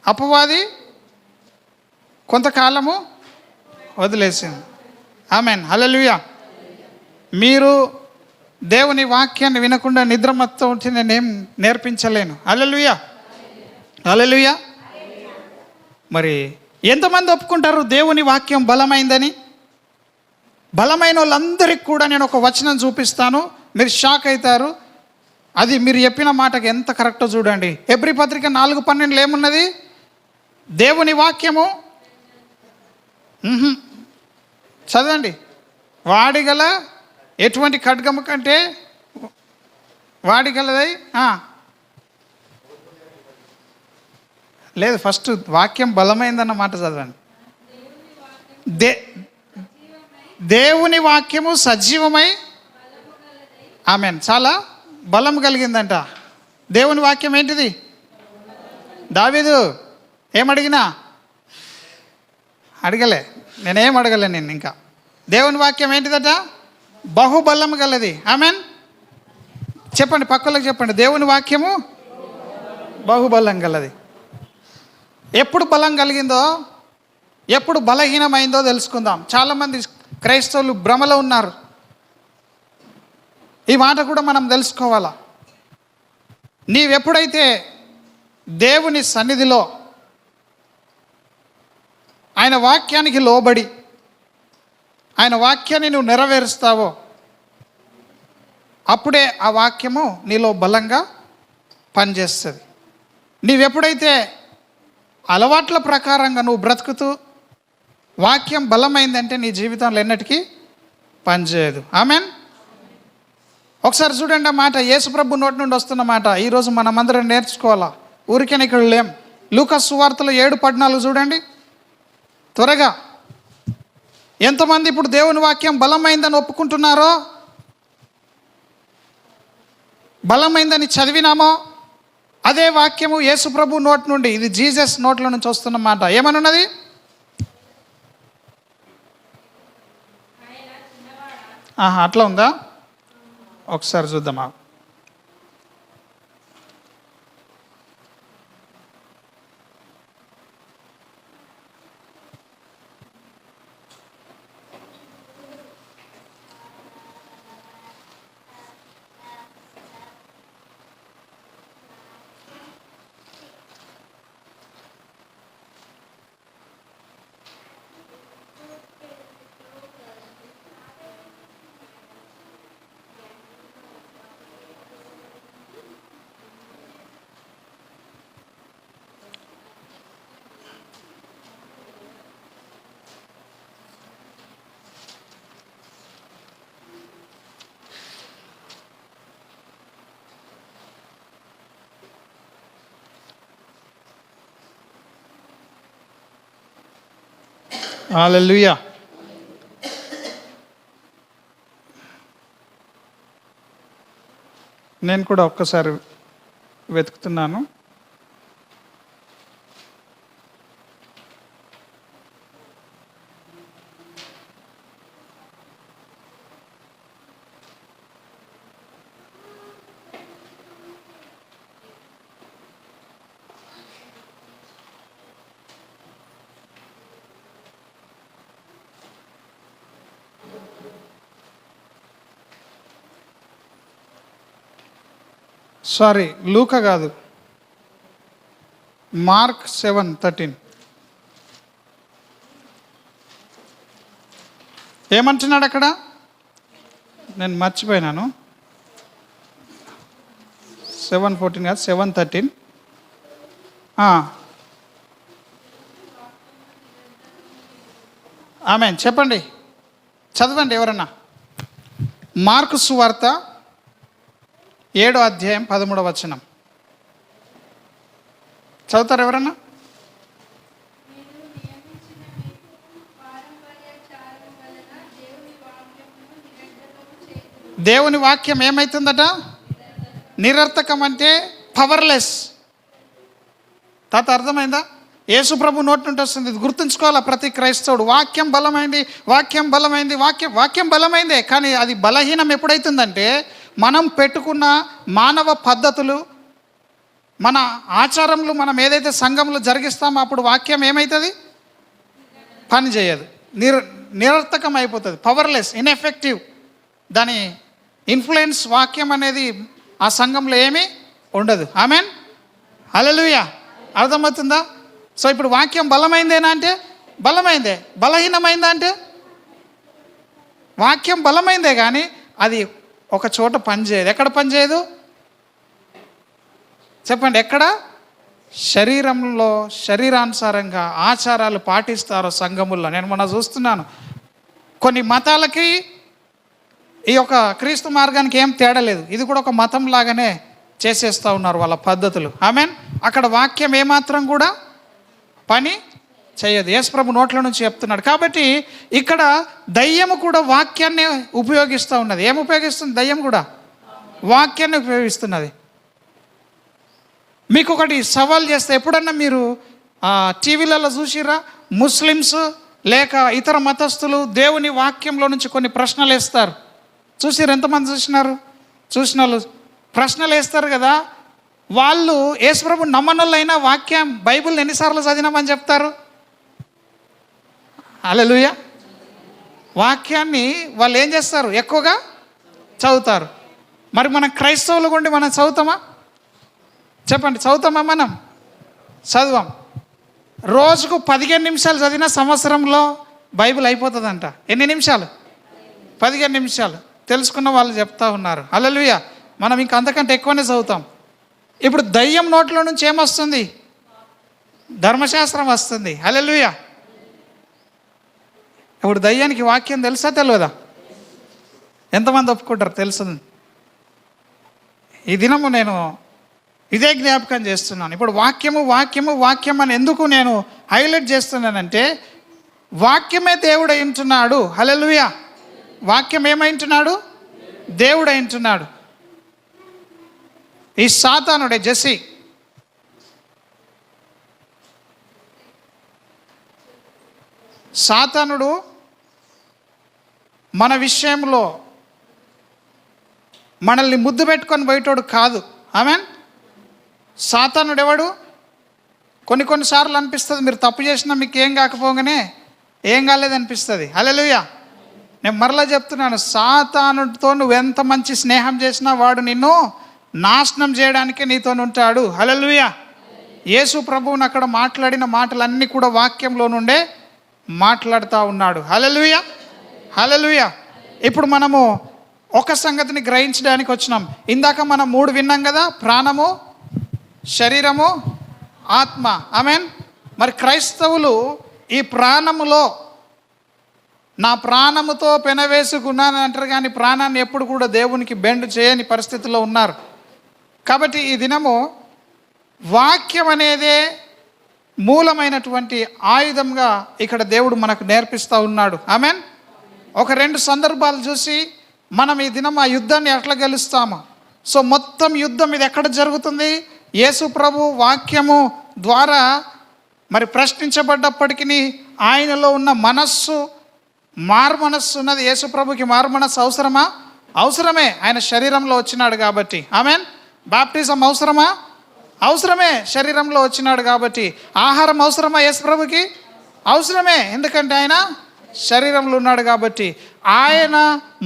అపవాది కొంతకాలము వదిలేసింది. ఆమేన్. హల్లెలూయా. మీరు దేవుని వాక్యాన్ని వినకుండా నిద్ర మొత్తం ఉంటే నేనేం నేర్పించలేను. హల్లెలూయా. హల్లెలూయా. మరి ఎంతమంది ఒప్పుకుంటారు దేవుని వాక్యం బలమైందని? బలమైన వాళ్ళందరికీ కూడా నేను ఒక వచనం చూపిస్తాను, మీరు షాక్ అవుతారు. అది మీరు చెప్పిన మాటకి ఎంత కరెక్టో చూడండి. హెబ్రీ పత్రిక 4:12 ఏమున్నది? దేవుని వాక్యము చదవండి. వాడిగల ఎటువంటి ఖడ్గము కంటే వాడిగలదై లేదు, ఫస్ట్ వాక్యం బలమైందన్న మాట చదవండి. దే దేవుని వాక్యము సజీవమై, ఆమెన్, చాలా బలం కలిగిందంట. దేవుని వాక్యం ఏంటిది? దావీదు ఏమడిగినా అడగలే, నేనేం అడగలే నేను ఇంకా. దేవుని వాక్యం ఏంటిదట? బహుబలం గలది. ఆమెన్. చెప్పండి, పక్కలకు చెప్పండి, దేవుని వాక్యము బహుబలం గలది. ఎప్పుడు బలం కలిగిందో, ఎప్పుడు బలహీనమైందో తెలుసుకుందాం. చాలామంది క్రైస్తవులు భ్రమలో ఉన్నారు. ఈ మాట కూడా మనం తెలుసుకోవాలా. నీవెప్పుడైతే దేవుని సన్నిధిలో ఆయన వాక్యానికి లోబడి ఆయన వాక్యాన్ని నువ్వు నెరవేరుస్తావో అప్పుడే ఆ వాక్యము నీలో బలంగా పనిచేస్తుంది. నీవెప్పుడైతే అలవాట్ల ప్రకారంగా నువ్వు బ్రతుకుతూ వాక్యం బలమైందంటే నీ జీవితంలో ఎన్నటికీ పనిచేయదు. ఆమెన్. ఒకసారి చూడండి, ఆ మాట యేసుప్రభు నోటి నుండి వస్తున్న మాట ఈరోజు మనమందరం నేర్చుకోవాలా. ఊరికేనే ఇక్కడ లేం. లూకాసు సువార్తలో 7:14 చూడండి త్వరగా. ఎంతమంది ఇప్పుడు దేవుని వాక్యం బలమైందని ఒప్పుకుంటున్నారో, బలమైందని చదివినామో అదే వాక్యము యేసుప్రభు నోటి నుండి, ఇది జీసస్ నోట్ల నుంచి వస్తున్న మాట. ఏమనున్నది? అట్లా ఉందా? ఒకసారి చూద్దామా. హల్లెలూయా. నేను కూడా ఒక్కసారి వెతుకుతున్నాను. సారీ, లూకా కాదు, మార్క్ 7:13. ఏమంటున్నాడు అక్కడ? నేను మర్చిపోయినాను. 7:14 కాదు, 7:13. ఆమేన్. చెప్పండి, చదవండి ఎవరన్నా. మార్కు సువార్త 7వ అధ్యాయం 13వ వచనం చదువుతారు ఎవరన్నా? దేవుని వాక్యం ఏమవుతుందట? నిరర్థకం అంటే పవర్లెస్. తాత అర్థమైందా? యేసుప్రభు నోటి నుండి వస్తుంది. ఇది గుర్తుంచుకోవాలా ప్రతి క్రైస్తవుడు. వాక్యం బలమైంది, వాక్యం బలమైంది, వాక్యం బలమైందే. కానీ అది బలహీనం ఎప్పుడైతుందంటే మనం పెట్టుకున్న మానవ పద్ధతులు, మన ఆచారములు, మనం ఏదైతే సంఘంలో జరిగిస్తామో అప్పుడు వాక్యం ఏమవుతుంది? పని చేయదు, నిరర్థకం అయిపోతుంది, పవర్లెస్, ఇన్ఎఫెక్టివ్. దాని ఇన్ఫ్లుయెన్స్ వాక్యం అనేది ఆ సంఘంలో ఏమీ ఉండదు. ఆమెన్. హల్లెలూయా. అర్థమవుతుందా? సో ఇప్పుడు వాక్యం బలమైందేనా అంటే బలమైందే. బలహీనమైందా అంటే వాక్యం బలమైందే కానీ అది ఒక చోట పనిచేయదు. ఎక్కడ పనిచేయదు చెప్పండి? ఎక్కడ? శరీరంలో శరీరానుసారంగా ఆచారాలు పాటిస్తారో సంఘముల్లో. నేను మొన్న చూస్తున్నాను, కొన్ని మతాలకి ఈ యొక్క క్రీస్తు మార్గానికి ఏం తేడా లేదు. ఇది కూడా ఒక మతం లాగానే చేసేస్తూ ఉన్నారు వాళ్ళ పద్ధతులు. ఆమెన్. అక్కడ వాక్యం ఏమాత్రం కూడా పని చేయదు. యేసుప్రభు నోట్ల నుంచి చెప్తున్నాడు. కాబట్టి ఇక్కడ దయ్యము కూడా వాక్యాన్ని ఉపయోగిస్తూ ఉన్నది. ఏం ఉపయోగిస్తుంది? దయ్యం కూడా వాక్యాన్ని ఉపయోగిస్తున్నది. మీకు ఒకటి సవాల్ చేస్తే, ఎప్పుడన్నా మీరు టీవీలలో చూసిరా, ముస్లిమ్స్ లేక ఇతర మతస్థులు దేవుని వాక్యంలో నుంచి కొన్ని ప్రశ్నలు వేస్తారు. చూసిరు? ఎంతమంది చూసినారు? చూసిన వాళ్ళు ప్రశ్నలు వేస్తారు కదా. వాళ్ళు యేసుప్రభు నమ్మనోళ్ళైనా వాక్యం బైబిల్ ఎన్నిసార్లు చదివినామని చెప్తారు? హల్లెలూయా. వాక్యాన్ని వాళ్ళు ఏం చేస్తారు? ఎక్కువగా చదువుతారు. మరి మనం క్రైస్తవులు గుండి మనం చదువుతామా? చెప్పండి, చదువుతామా? మనం చదవం. రోజుకు 15 నిమిషాలు చదివిన సంవత్సరంలో బైబిల్ అయిపోతుందంట. ఎన్ని నిమిషాలు? 15 నిమిషాలు. తెలుసుకున్న వాళ్ళు చెప్తా ఉన్నారు. హల్లెలూయా. మనం ఇంకా అంతకంటే ఎక్కువనే చదువుతాం. ఇప్పుడు దయ్యం నోట్లో నుంచి ఏమొస్తుంది? ధర్మశాస్త్రం వస్తుంది. హల్లెలూయా. ఇప్పుడు దయ్యానికి వాక్యం తెలుసా తెలియదా? ఎంతమంది ఒప్పుకుంటారు? తెలుసు. ఈ దినము నేను ఇదే జ్ఞాపకం చేస్తున్నాను. ఇప్పుడు వాక్యము వాక్యము వాక్యం అని ఎందుకు నేను హైలైట్ చేస్తున్నానంటే, వాక్యమే దేవుడు అయింటున్నాడు. హల్లెలూయా. వాక్యం ఏమైంటున్నాడు? దేవుడు అయింటున్నాడు. ఈ సాతానుడే జెస్సీ, సాతానుడు మన విషయంలో మనల్ని ముద్దు పెట్టుకొని బయటోడు కాదు. ఆమెన్. సాతానుడు ఎవడు? కొన్నిసార్లు అనిపిస్తుంది, మీరు తప్పు చేసినా మీకు ఏం కాకపోగానే ఏం కాలేదనిపిస్తుంది. హల్లెలూయా. నేను మరలా చెప్తున్నాను, సాతానుడితో నువ్వు ఎంత మంచి స్నేహం చేసినా వాడు నిన్ను నాశనం చేయడానికే నీతో ఉంటాడు. హల్లెలూయా. యేసు ప్రభువుని అక్కడ మాట్లాడిన మాటలన్నీ కూడా వాక్యంలో నుండే మాట్లాడుతూ ఉన్నాడు. హల్లెలూయా. హల్లెలూయా. ఇప్పుడు మనము ఒక సంగతిని గ్రహించడానికి వచ్చినాం. ఇందాక మనం 3 విన్నాం కదా, ప్రాణము, శరీరము, ఆత్మ. ఆమెన్. మరి క్రైస్తవులు ఈ ప్రాణములో నా ప్రాణముతో పెనవేసుకున్నాను అంటారు, కానీ ప్రాణాన్ని ఎప్పుడు కూడా దేవునికి బెండ్ చేయని పరిస్థితిలో ఉన్నారు. కాబట్టి ఈ దినము వాక్యం అనేదే మూలమైనటువంటి ఆయుధంగా ఇక్కడ దేవుడు మనకు నేర్పిస్తూ ఉన్నాడు. ఆమెన్. ఒక 2 సందర్భాలు చూసి మనం ఈ దినం ఆ యుద్ధాన్ని ఎట్లా గెలుస్తాము. సో మొత్తం యుద్ధం ఇది ఎక్కడ జరుగుతుంది? యేసు ప్రభు వాక్యము ద్వారా మరి ప్రశ్నించబడ్డప్పటికీ ఆయనలో ఉన్న మనస్సు, మారుమనస్సు ఉన్నది. యేసు ప్రభుకి మారుమనస్సు అవసరమా? అవసరమే. ఆయన శరీరంలో వచ్చినాడు కాబట్టి. ఆమెన్. బాప్టిజం అవసరమా? అవసరమే. శరీరంలో వచ్చినాడు కాబట్టి. ఆహారం అవసరమా యేసు ప్రభుకి? అవసరమే. ఎందుకంటే ఆయన శరీరంలో ఉన్నాడు కాబట్టి. ఆయన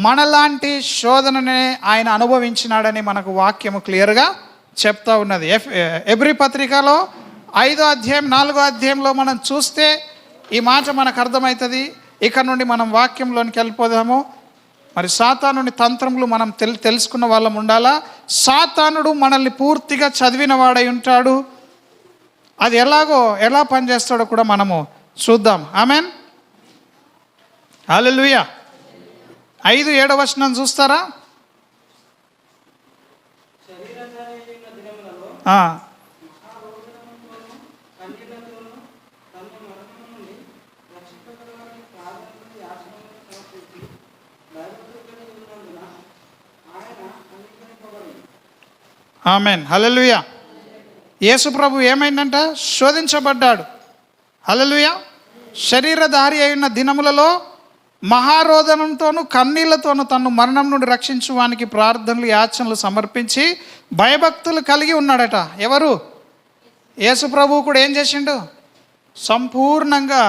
మనలాంటి శోధననే ఆయన అనుభవించినాడని మనకు వాక్యము క్లియర్గా చెప్తా ఉన్నది. ఎబ్రీ పత్రికలో 5వ అధ్యాయం 4వ అధ్యాయంలో మనం చూస్తే ఈ మాట మనకు అర్థమవుతుంది. ఇక్కడ నుండి మనం వాక్యంలోనికి వెళ్ళిపోదాము. మరి సాతానుని తంత్రములు మనం తెలుసుకున్న వాళ్ళం ఉండాలా. సాతానుడు మనల్ని పూర్తిగా చదివిన వాడై ఉంటాడు. అది ఎలా పనిచేస్తాడో కూడా మనము చూద్దాం. ఆమెన్. హల్లెలూయా. 5:7 వచనం చూస్తారా? ఆమెన్. హల్లెలూయా. యేసు ప్రభు ఏమైందంట? శోధించబడ్డాడు. హల్లెలూయా. శరీరధారి అయిన దినములలో మహారోదనంతోనూ కన్నీళ్లతోనూ తను మరణం నుండి రక్షించువానికి ప్రార్థనలు, యాచనలు సమర్పించి భయభక్తులు కలిగి ఉన్నాడట. ఎవరు? యేసు ప్రభువు కూడా ఏం చేసిండు? సంపూర్ణంగా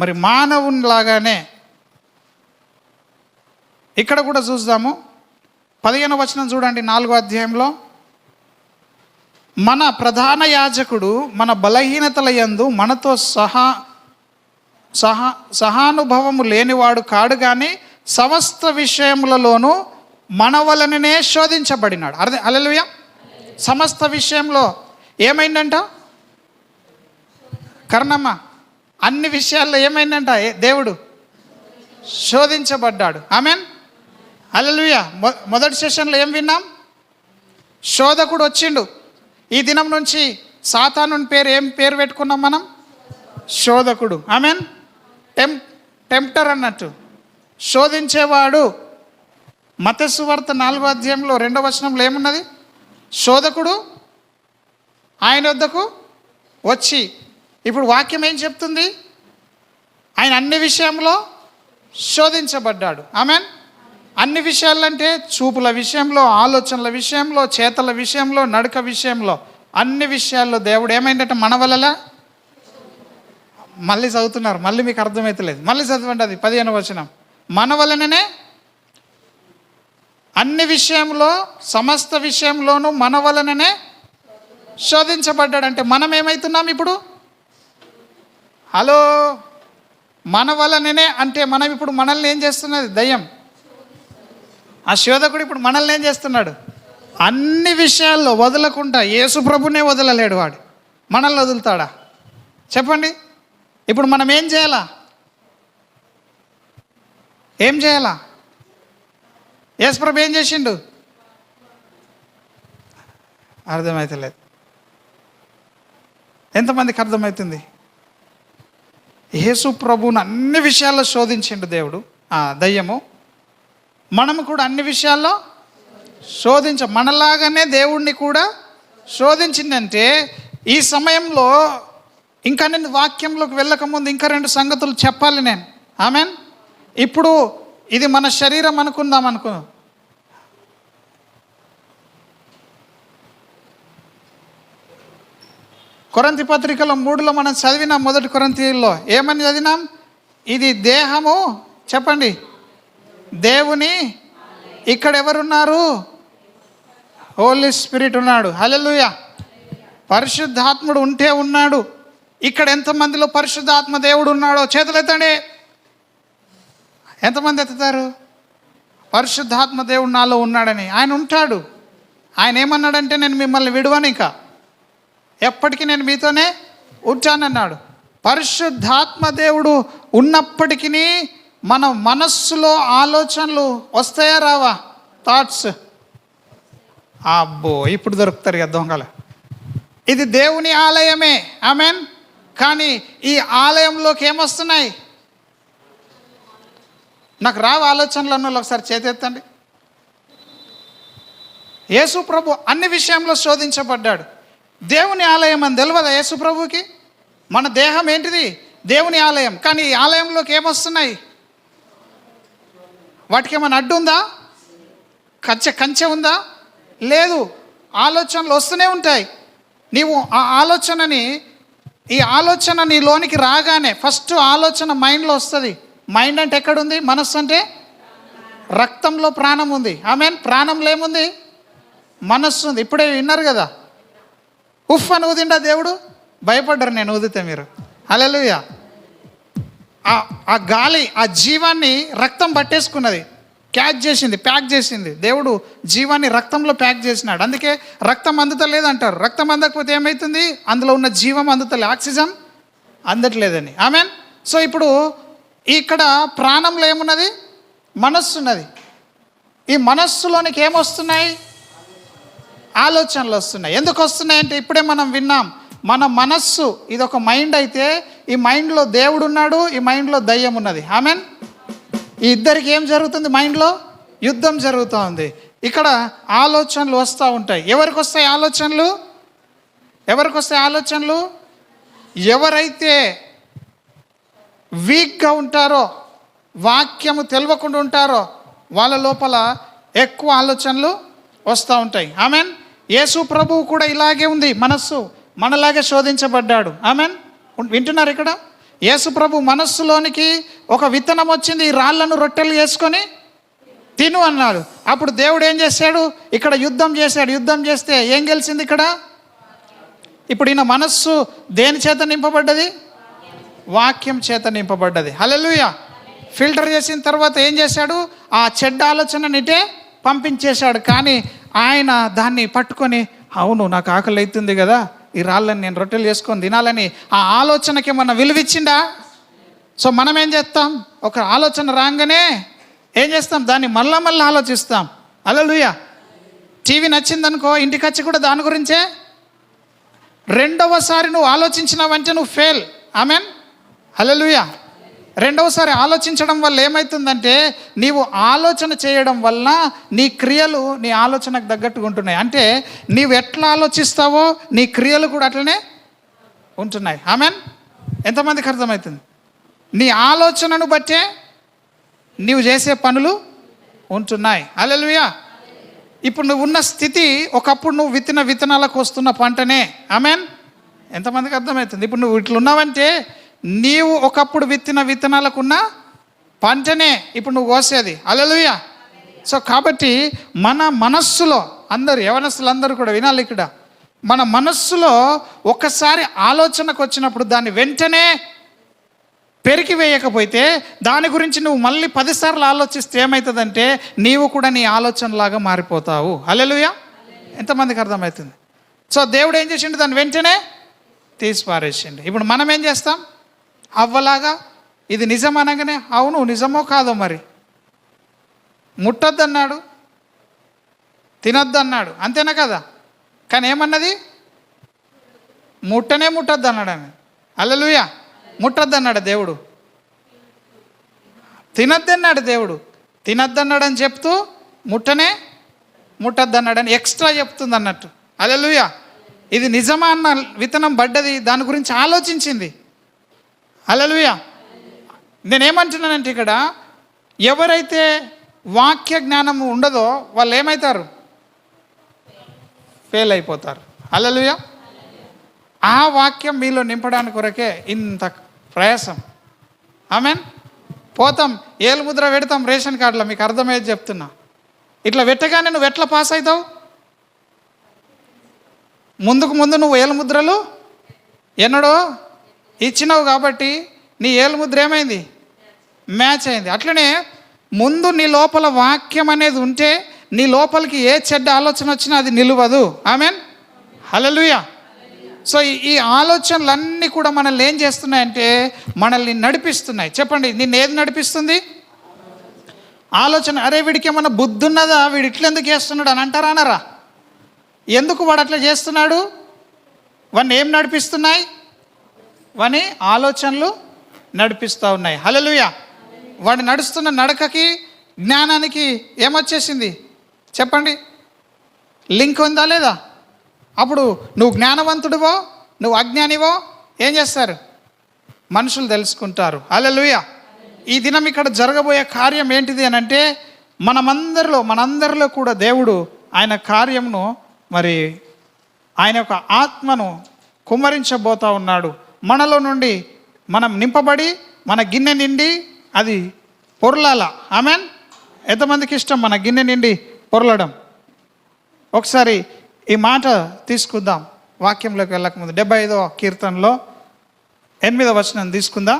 మరి మానవునిలాగానే. ఇక్కడ కూడా చూద్దాము. 15వ వచనం చూడండి, 4వ అధ్యాయంలో. మన ప్రధాన యాజకుడు మన బలహీనతల యందు మనతో సహానుభవము లేనివాడు కాడు, కానీ సమస్త విషయములలోనూ మన వలననే శోధించబడినాడు. హల్లెలూయా. సమస్త విషయంలో ఏమైందంట? కర్ణమ్మ, అన్ని విషయాల్లో ఏమైందంట? దేవుడు శోధించబడ్డాడు. ఆమెన్. హల్లెలూయా. మొదటి సెషన్లో ఏం విన్నాం? శోధకుడు వచ్చిండు. ఈ దినం నుంచి సాతాను పేరు ఏం పేరు పెట్టుకున్నాం మనం? శోధకుడు. ఆమెన్. టెంప్టర్ అన్నట్టు, శోధించేవాడు. మత్తయి సువార్త 4వ అధ్యాయంలో 2వ వచనంలో ఏమున్నది? శోధకుడు ఆయన వద్దకు వచ్చి. ఇప్పుడు వాక్యం ఏం చెప్తుంది? ఆయన అన్ని విషయంలో శోధించబడ్డాడు. ఆమెన్. అన్ని విషయాలంటే చూపుల విషయంలో, ఆలోచనల విషయంలో, చేతల విషయంలో, నడక విషయంలో, అన్ని విషయాల్లో దేవుడు ఏమైందంటే మన వలన. మళ్ళీ చదువుతున్నారు, మళ్ళీ మీకు అర్థమవుతలేదు, మళ్ళీ చదవండి. అది 15వ వచనం. మన వలననే అన్ని విషయంలో, సమస్త విషయంలోనూ మన వలననే శోధించబడ్డాడు. అంటే మనం ఏమవుతున్నాం ఇప్పుడు? హలో, మన వలననే అంటే మనం ఇప్పుడు మనల్ని ఏం చేస్తున్నది? దయ్యం. ఆ శోధకుడు ఇప్పుడు మనల్ని ఏం చేస్తున్నాడు? అన్ని విషయాల్లో వదలకుండా. యేసు ప్రభునే వదలలేడు వాడు, మనల్ని వదులుతాడా చెప్పండి? ఇప్పుడు మనం ఏం చేయాలా? ఏం చేయాలా? యేసు ప్రభు ఏం చేసిండు? అర్థమవుతలేదు. ఎంతమందికి అర్థమవుతుంది? యేసు ప్రభువును అన్ని విషయాల్లో శోధించిండు దేవుడు, దయ్యము. మనము కూడా అన్ని విషయాల్లో మనలాగానే దేవుణ్ణి కూడా శోధించిందంటే, ఈ సమయంలో ఇంకా నేను వాక్యంలోకి వెళ్ళకముందు ఇంకా 2 సంగతులు చెప్పాలి నేను. ఆమెన్. ఇప్పుడు ఇది మన శరీరం అనుకుందాం కొరింథీ పత్రికలో 3లో మనం చదివినాం. 1 కొరింథీలో ఏమని చదివినాం? ఇది దేహము, చెప్పండి, దేవుని. ఇక్కడ ఎవరున్నారు? హోలీ స్పిరిట్ ఉన్నాడు. హల్లెలూయా. పరిశుద్ధాత్ముడు ఉంటే ఉన్నాడు. ఇక్కడ ఎంతమందిలో పరిశుద్ధాత్మ దేవుడు ఉన్నాడో చేతులు ఎత్తండి. ఎంతమంది ఎత్తుతారు? పరిశుద్ధాత్మ దేవుడు నాలో ఉన్నాడని. ఆయన ఉంటాడు. ఆయన ఏమన్నాడంటే, నేను మిమ్మల్ని విడువను, ఇంకా ఎప్పటికీ నేను మీతోనే ఉంటానన్నాడు. పరిశుద్ధాత్మ దేవుడు ఉన్నప్పటికీ మన మనస్సులో ఆలోచనలు వస్తాయా రావా? థాట్స్. అబ్బో, ఇప్పుడు దొరుకుతారు కదా దొంగలు. ఇది దేవుని ఆలయమే. ఆమెన్. కానీ ఈ ఆలయంలోకి ఏమొస్తున్నాయి? నాకు రావు ఆలోచనలు అన్న వాళ్ళు ఒకసారి చేతెత్తండి. యేసు ప్రభు అన్ని విషయంలో శోధించబడ్డాడు. దేవుని ఆలయం అని తెలియదా యేసు ప్రభుకి? మన దేహం ఏంటిది? దేవుని ఆలయం. కానీ ఈ ఆలయంలోకి ఏమొస్తున్నాయి? వాటికి ఏమైనా అడ్డు ఉందా? కంచె ఉందా? లేదు. ఆలోచనలు వస్తూనే ఉంటాయి. నీవు ఈ ఆలోచన నీలోనికి రాగానే ఫస్ట్ ఆలోచన మైండ్లో వస్తుంది. మైండ్ అంటే ఎక్కడుంది? మనస్సు అంటే రక్తంలో ప్రాణం ఉంది. ఆమెన్. ప్రాణంలో ఏముంది? మనస్సు ఉంది. ఇప్పుడే విన్నారు కదా, ఉఫ్ అని ఊదిండా దేవుడు. భయపడ్డారు నేను ఊదితే మీరు. హల్లెలూయా. ఆ గాలి, ఆ జీవాన్ని రక్తం పట్టేసుకున్నది, ప్యాక్ చేసింది. దేవుడు జీవాన్ని రక్తంలో ప్యాక్ చేసినాడు. అందుకే రక్తం అందుతలేదు అంటారు. రక్తం అందకపోతే ఏమవుతుంది? అందులో ఉన్న జీవం అందుతలే, ఆక్సిజన్ అందట్లేదని. ఆమెన్. సో ఇప్పుడు ఇక్కడ ప్రాణంలో ఏమున్నది? మనస్సు ఉన్నది. ఈ మనస్సులోనికి ఏమొస్తున్నాయి? ఆలోచనలు వస్తున్నాయి. ఎందుకు వస్తున్నాయంటే ఇప్పుడే మనం విన్నాం, మన మనస్సు ఇది ఒక మైండ్ అయితే, ఈ మైండ్లో దేవుడు ఉన్నాడు, ఈ మైండ్లో దయ్యం ఉన్నది. ఆమెన్. ఈ ఇద్దరికి ఏం జరుగుతుంది? మైండ్లో యుద్ధం జరుగుతూ ఉంది. ఇక్కడ ఆలోచనలు వస్తూ ఉంటాయి. ఎవరికి వస్తాయి ఆలోచనలు? ఎవరైతే వీక్గా ఉంటారో, వాక్యము తెలియకుండా ఉంటారో, వాళ్ళ లోపల ఎక్కువ ఆలోచనలు వస్తూ ఉంటాయి. ఆమెన్. యేసు ప్రభువు కూడా ఇలాగే ఉంది, మనస్సు మనలాగే శోధించబడ్డాడు. ఆమెన్. వింటున్నారు? ఇక్కడ యేసు ప్రభు మనస్సులోనికి ఒక విత్తనం వచ్చింది, ఈ రాళ్లను రొట్టెలు చేసుకొని తిను అన్నాడు. అప్పుడు దేవుడు ఏం చేశాడు? ఇక్కడ యుద్ధం చేశాడు. యుద్ధం చేస్తే ఏం గెలిచింది ఇక్కడ? ఇప్పుడు ఈయన మనస్సు దేని చేత నింపబడ్డది? వాక్యం చేత నింపబడ్డది. హల్లెలూయా. ఫిల్టర్ చేసిన తర్వాత ఏం చేశాడు? ఆ చెడ్డ ఆలోచననిటే పంపించేశాడు. కానీ ఆయన దాన్ని పట్టుకొని, అవును నాకు ఆకలి అవుతుంది కదా, ఈ రాళ్ళని నేను రొట్టెలు చేసుకొని తినాలని ఆ ఆలోచనకి ఏమన్నా విలువిచ్చిండా? సో మనం ఏం చేస్తాం? ఒక ఆలోచన రాగానే ఏం చేస్తాం? దాన్ని మళ్ళా ఆలోచిస్తాం. హల్లెలూయా. టీవీ నచ్చిందనుకో, ఇంటికి వచ్చి కూడా దాని గురించే రెండవసారి నువ్వు ఆలోచించినావంటే నువ్వు ఫెయిల్. ఆమెన్, హల్లెలూయా. రెండవసారి ఆలోచించడం వల్ల ఏమవుతుందంటే నీవు ఆలోచన చేయడం వల్ల నీ క్రియలు నీ ఆలోచనకు తగ్గట్టుగా ఉంటున్నాయి. అంటే నీవు ఎట్లా ఆలోచిస్తావో నీ క్రియలు కూడా అట్లనే ఉంటున్నాయి. ఆమెన్, ఎంతమందికి అర్థమవుతుంది? నీ ఆలోచనను బట్టే నీవు చేసే పనులు ఉంటున్నాయి. హల్లెలూయా. ఇప్పుడు నువ్వు ఉన్న స్థితి ఒకప్పుడు నువ్వు విత్తనాలకు వస్తున్న పంటనే. ఆమెన్, ఎంతమందికి అర్థమవుతుంది? ఇప్పుడు నువ్వు ఇట్లా ఉన్నావంటే నీవు ఒకప్పుడు విత్తనాలకున్న పంటనే ఇప్పుడు నువ్వు కోసేది. హల్లెలూయా. సో కాబట్టి మన మనస్సులో అందరూ యవనస్తులందరూ కూడా వినాలి ఇక్కడ. మన మనస్సులో ఒకసారి ఆలోచనకు వచ్చినప్పుడు దాన్ని వెంటనే పెరికి వేయకపోతే దాని గురించి నువ్వు మళ్ళీ 10 సార్లు ఆలోచిస్తే ఏమవుతుందంటే నీవు కూడా నీ ఆలోచనలాగా మారిపోతావు. హల్లెలూయా. ఎంతమందికి అర్థమవుతుంది? సో దేవుడు ఏం చేసిండు? దాన్ని వెంటనే తీసి పారేసిండు. ఇప్పుడు మనం ఏం చేస్తాం? అవ్వలాగా ఇది నిజం అనగానే అవును నిజమో కాదో మరి, ముట్టొద్దన్నాడు, తినొద్దన్నాడు, అంతేనా కదా? కానీ ఏమన్నది? ముట్టొద్దు అన్నాడు ఆమె. హల్లెలూయా. ముట్టొద్దన్నాడు దేవుడు, తినొద్దన్నాడు దేవుడు. తినొద్దన్నాడని చెప్తూ ముట్టొద్దన్నాడని ఎక్స్ట్రా చెప్తుంది అన్నట్టు. హల్లెలూయా. ఇది నిజమా అన్న విత్తనం పడ్డది, దాని గురించి ఆలోచించింది. హల్లెలూయా. నేనేమంటున్నానంటే ఇక్కడ ఎవరైతే వాక్య జ్ఞానం ఉండదో వాళ్ళు ఏమవుతారు? ఫెయిల్ అయిపోతారు. హల్లెలూయా. ఆ వాక్యం మీలో నింపడానికి కొరకే ఇంత ప్రయాసం. ఆమెన్. పోతాం ఏలు ముద్ర పెడతాం రేషన్ కార్డులో, మీకు అర్థమయ్యేది చెప్తున్నా. ఇట్లా పెట్టగానే నువ్వు ఎట్లా పాస్ అవుతావు? ముందు నువ్వు ఏలు ముద్రలు ఎన్నడో ఇచ్చినావు కాబట్టి నీ ఏలు ముద్ర ఏమైంది? మ్యాచ్ అయింది. అట్లనే ముందు నీ లోపల వాక్యం అనేది ఉంటే నీ లోపలికి ఏ చెడ్డ ఆలోచన వచ్చినా అది నిలవదు. ఆమెన్, హల్లెలూయా. సో ఈ ఆలోచనలన్నీ కూడా మనల్ని ఏం చేస్తున్నాయంటే మనల్ని నడిపిస్తున్నాయి. చెప్పండి, నిన్ను ఏది నడిపిస్తుంది? ఆలోచన. అరే వీడికి ఏమన్నా బుద్ధి ఉన్నదా, వీడు ఇట్లెందుకు చేస్తున్నాడు అని అంటారా అనరా? ఎందుకు వాడు అట్లా చేస్తున్నాడు? వాడిని ఏం నడిపిస్తున్నాయి? వాని ఆలోచనలు నడిపిస్తూ ఉన్నాయి. హల్లెలూయా. వాడు నడుస్తున్న నడకకి జ్ఞానానికి ఏమొచ్చేసింది చెప్పండి? లింక్ ఉందా లేదా? అప్పుడు నువ్వు జ్ఞానవంతుడివో నువ్వు అజ్ఞానివో ఏం చేస్తారు? మనుషులు తెలుసుకుంటారు. హల్లెలూయా. ఈ దినం ఇక్కడ జరగబోయే కార్యం ఏంటిది అని అంటే మనందరిలో కూడా దేవుడు ఆయన కార్యమును మరి ఆయన యొక్క ఆత్మను కుమ్మరించబోతా ఉన్నాడు. మనలో నుండి మనం నింపబడి మన గిన్నె నిండి అది పొర్లాల. ఆమెన్. ఎంతమందికి ఇష్టం మన గిన్నె నిండి పొర్లడం? ఒకసారి ఈ మాట తీసుకుందాం వాక్యంలోకి వెళ్ళకముందు. 75వ కీర్తనలో 8వ వచనం తీసుకుందాం.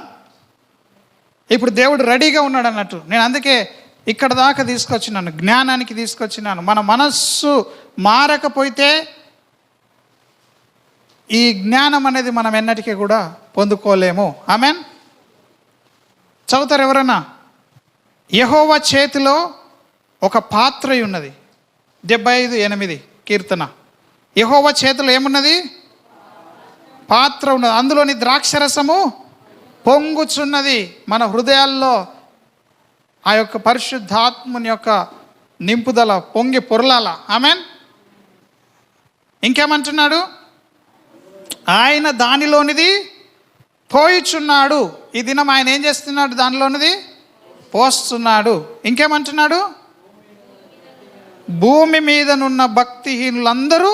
ఇప్పుడు దేవుడు రెడీగా ఉన్నాడు అన్నట్టు. నేను అందుకే ఇక్కడ దాకా తీసుకొచ్చినాను, జ్ఞానానికి తీసుకొచ్చినాను. మన మనస్సు మారకపోతే ఈ జ్ఞానం అనేది మనం ఎన్నటికీ కూడా పొందుకోలేము. ఆమెన్. చదువుతారు ఎవరన్నా? యెహోవా చేతిలో ఒక పాత్ర ఉన్నది. 75:8 కీర్తన. యెహోవా చేతిలో ఏమున్నది? పాత్ర ఉన్నది, అందులోని ద్రాక్షరసము పొంగుచున్నది. మన హృదయాల్లో ఆ యొక్క పరిశుద్ధాత్మని యొక్క నింపుదల పొంగి పొరలాల. ఆమెన్. ఇంకేమంటున్నాడు? ఆయన దానిలోనిది పోయిచున్నాడు. ఈ దినం ఆయన ఏం చేస్తున్నాడు? దానిలోనిది పోస్తున్నాడు. ఇంకేమంటున్నాడు? భూమి మీదనున్న భక్తిహీనులందరూ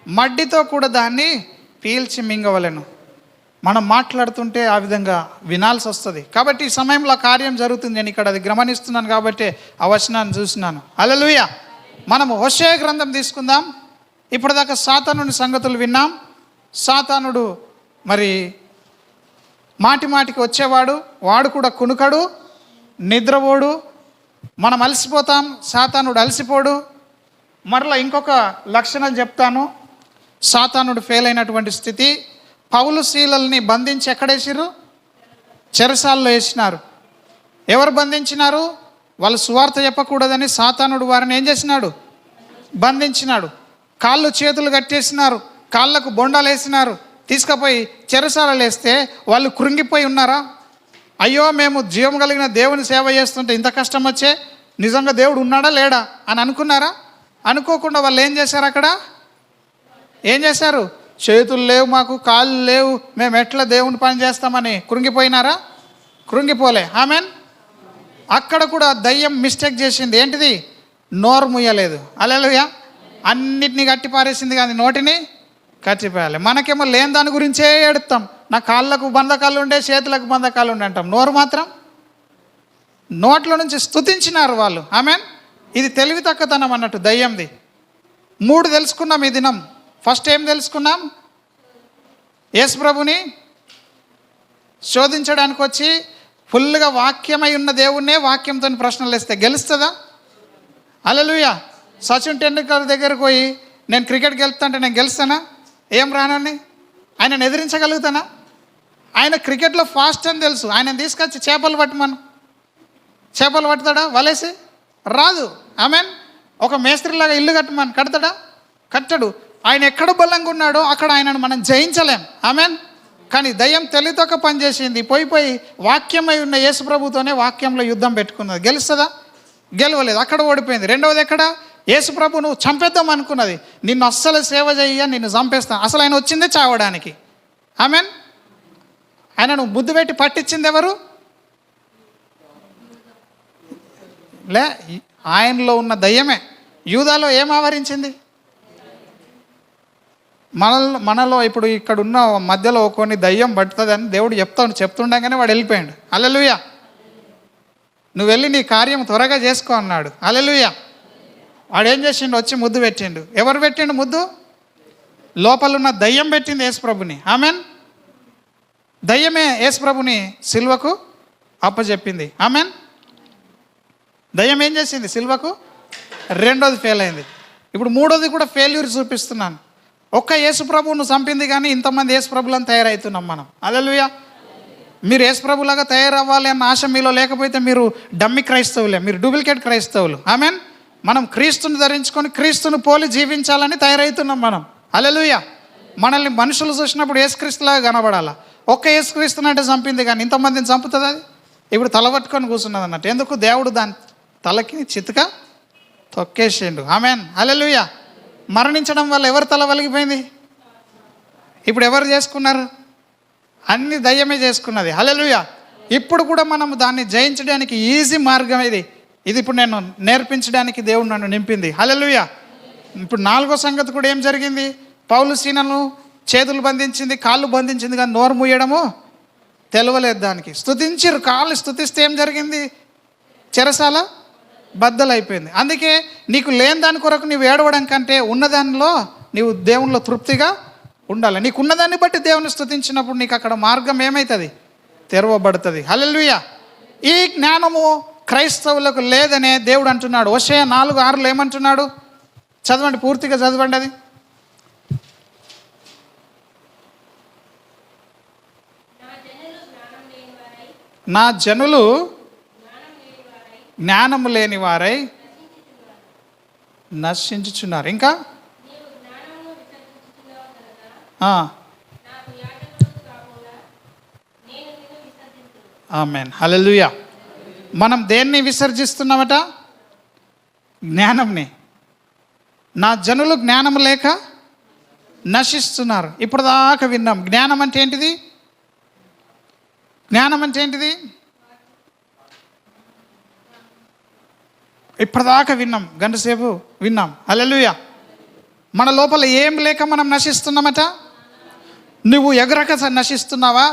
మడ్డితో కూడా దాన్ని పీల్చి మింగవలెను. మనం మాట్లాడుతుంటే ఆ విధంగా వినాల్సి వస్తుంది. కాబట్టి ఈ సమయంలో కార్యం జరుగుతుంది. నేను ఇక్కడ అది గమనిస్తున్నాను కాబట్టి ఆ వచనాన్ని చూసినాను. హల్లెలూయా. మనము హోషేయ గ్రంథం తీసుకుందాం. ఇప్పటిదాకా సాతానుడి సంగతులు విన్నాం. సాతానుడు మరి మాటికి వచ్చేవాడు, వాడు కూడా కునుకడు, నిద్రపోడు. మనం అలసిపోతాం, సాతానుడు అలసిపోడు. మరలా ఇంకొక లక్షణం చెప్తాను. సాతానుడు ఫెయిల్ అయినటువంటి స్థితి. పౌలు శీలల్ని బంధించి ఎక్కడేసిరు? చెరసాల్లో వేసినారు. ఎవరు బంధించినారు? వాళ్ళు సువార్త చెప్పకూడదని సాతానుడు వారిని ఏం చేసినాడు? బంధించినాడు. కాళ్ళు చేతులు కట్టేసినారు. కాళ్ళకు బొండాలు వేసినారు, తీసుకుపోయి చెరసాలలో వేస్తే వాళ్ళు కృంగిపోయి ఉన్నారా? అయ్యో మేము జీవం కలిగిన దేవుని సేవ చేస్తుంటే ఇంత కష్టం వచ్చే, నిజంగా దేవుడు ఉన్నాడా లేడా అని అనుకున్నారా? అనుకోకుండా వాళ్ళు ఏం చేశారు? అక్కడ ఏం చేశారు? చేతులు లేవు, మాకు కాళ్ళు లేవు, మేము ఎట్లా దేవుని పని చేస్తామని కృంగిపోయినారా? కృంగిపోలే. ఆమెన్. అక్కడ కూడా దయ్యం మిస్టేక్ చేసింది. ఏంటిది? నోరు ముయ్యలేదు. హల్లెలూయా. అన్నిటినీ కట్టిపారేసింది, కానీ నోటిని కట్టిపోయాలి. మనకేమో లేని దాని గురించే ఏడుస్తాం. నా కాళ్ళకు బంధకాలు ఉండే, చేతులకు బంధకాలు ఉండే అంటాం. నోరు మాత్రం, నోట్లో నుంచి స్తుతించినారు వాళ్ళు. ఆమెన్. ఇది తెలివి తక్కువతనం అన్నట్టు దయ్యంది. 3 తెలుసుకున్నాం ఈ దినం. ఫస్ట్ ఏం తెలుసుకున్నాం? యేసు ప్రభుని శోధించడానికి వచ్చి ఫుల్గా వాక్యమై ఉన్న దేవుణ్ణే వాక్యంతో ప్రశ్నలు వేస్తే గెలుస్తుందా? హల్లెలూయా. సచిన్ టెండూల్కర్ దగ్గరకు పోయి నేను క్రికెట్ గెలుపుతాంటే నేను గెలుస్తానా? ఏం రానని ఆయనను ఎదిరించగలుగుతానా? ఆయన క్రికెట్లో ఫాస్ట్ అని తెలుసు. ఆయన తీసుకొచ్చి చేపలు పట్టమను, చేపలు పడతాడా? వలేసి రాదు. ఆమెన్. ఒక మేస్త్రిలాగా ఇల్లు కట్టమని కడతాడా? కట్టడు. ఆయన ఎక్కడ బలంగా ఉన్నాడో అక్కడ ఆయనను మనం జయించలేం. ఆమెన్. కానీ దయ్యం తెలివితోక పనిచేసింది. పోయి వాక్యమై ఉన్న యేసు ప్రభుతోనే వాక్యంలో యుద్ధం పెట్టుకున్నది. గెలుస్తుందా? గెలవలేదు. అక్కడ ఓడిపోయింది. రెండవది ఎక్కడ? యేసు ప్రభు నువ్వు చంపేద్దాం అనుకున్నది. నిన్ను అస్సలు సేవ చేయ, నిన్ను చంపేస్తాను. అసలు ఆయన వచ్చిందే చావడానికి. ఆమెన్. ఆయనను ముద్దు పెట్టి పట్టించింది ఎవరు? లే, ఆయనలో ఉన్న దయ్యమే. యూదాలో ఏం ఆవరించింది? మనలో ఇప్పుడు ఇక్కడ ఉన్న మధ్యలో కొన్ని దయ్యం పడుతుందని దేవుడు చెప్తుండగానే వాడు వెళ్ళిపోయాడు. హల్లెలూయా. నువ్వు వెళ్ళి నీ కార్యం త్వరగా చేసుకో అన్నాడు. హల్లెలూయా. వాడు ఏం చేసిండు? వచ్చి ముద్దు పెట్టిండు. ఎవరు పెట్టిండు ముద్దు? లోపలున్న దయ్యం పెట్టింది యేసు ప్రభుని. ఆమెన్. దయ్యమే యేసు ప్రభుని సిల్వకు అప్పచెప్పింది. ఆమెన్. దయ్యం ఏం చేసింది? సిల్వకు. రెండోది ఫెయిల్ అయింది. ఇప్పుడు మూడోది కూడా ఫెయిల్యూర్ చూపిస్తున్నాను. ఒక్క యేసు ప్రభువును చంపింది, కానీ ఇంతమంది యేసు ప్రభులను తయారవుతున్నాం మనం. హల్లెలూయా. మీరు యేసు ప్రభులాగా తయారవ్వాలి అన్న ఆశ మీలో లేకపోతే మీరు డమ్మి క్రైస్తవులే, మీరు డూప్లికేట్ క్రైస్తవులు. ఆమెన్. మనం క్రీస్తుని ధరించుకొని క్రీస్తుని పోలి జీవించాలని తయారవుతున్నాం మనం. హల్లెలూయా. మనల్ని మనుషులు చూసినప్పుడు యేసుక్రీస్తులాగా కనబడాలా. ఒక్క యేసుక్రీస్తుని అంటే చంపింది, కానీ ఇంతమందిని చంపుతుంది అది. ఇప్పుడు తల పట్టుకొని కూర్చున్నది అన్నట్టు. ఎందుకు? దేవుడు దాని తలకి చితక తొక్కేసిండు. ఆమెన్. హల్లెలూయా. మరణించడం వల్ల ఎవరి తల వలిగిపోయింది? ఇప్పుడు ఎవరు చేసుకున్నారు? అన్ని దయ్యమే చేసుకున్నది. హల్లెలూయా. ఇప్పుడు కూడా మనం దాన్ని జయించడానికి ఈజీ మార్గం ఇది ఇప్పుడు నేను నేర్పించడానికి దేవుడు నన్ను నింపింది. హల్లెలూయా. ఇప్పుడు 4వ సంగతి కూడా ఏం జరిగింది? పౌలు సీనను చేతులు బంధించింది, కాళ్ళు బంధించింది, కానీ నోరు మూయడము తెలవలేదు దానికి. స్తుతించిరు. కాళ్ళు స్తుతిస్తే ఏం జరిగింది? చెరసాల బద్దలైపోయింది. అందుకే నీకు లేని దాని కొరకు నీవు ఏడవడం కంటే ఉన్నదానిలో నీవు దేవునిలో తృప్తిగా ఉండాలి. నీకు ఉన్నదాన్ని బట్టి దేవుని స్తుతించినప్పుడు నీకు అక్కడ మార్గం ఏమవుతుంది? తెరవబడుతుంది. హల్లెలూయా. ఈ జ్ఞానము క్రైస్తవులకు లేదనే దేవుడు అంటున్నాడు. హోషేయ 4:6 ఏమంటున్నాడు? చదవండి, పూర్తిగా చదవండి అది. నా జనులు జ్ఞానము లేని వారై నశించుచున్నారు. ఇంకా ఆమేన్. హల్లెలూయా. మనం దేన్ని విసర్జిస్తున్నామట? జ్ఞానంని. నా జనులు జ్ఞానం లేక నశిస్తున్నారు. ఇప్పుడు దాకా విన్నాం. జ్ఞానం అంటే ఏంటిది? జ్ఞానం అంటే ఏంటిది? ఇప్పటిదాకా విన్నాం, గంటసేపు విన్నాం. హల్లెలూయా. మన లోపల ఏం లేక మనం నశిస్తున్నామట. నువ్వు ఎగరక నశిస్తున్నావా?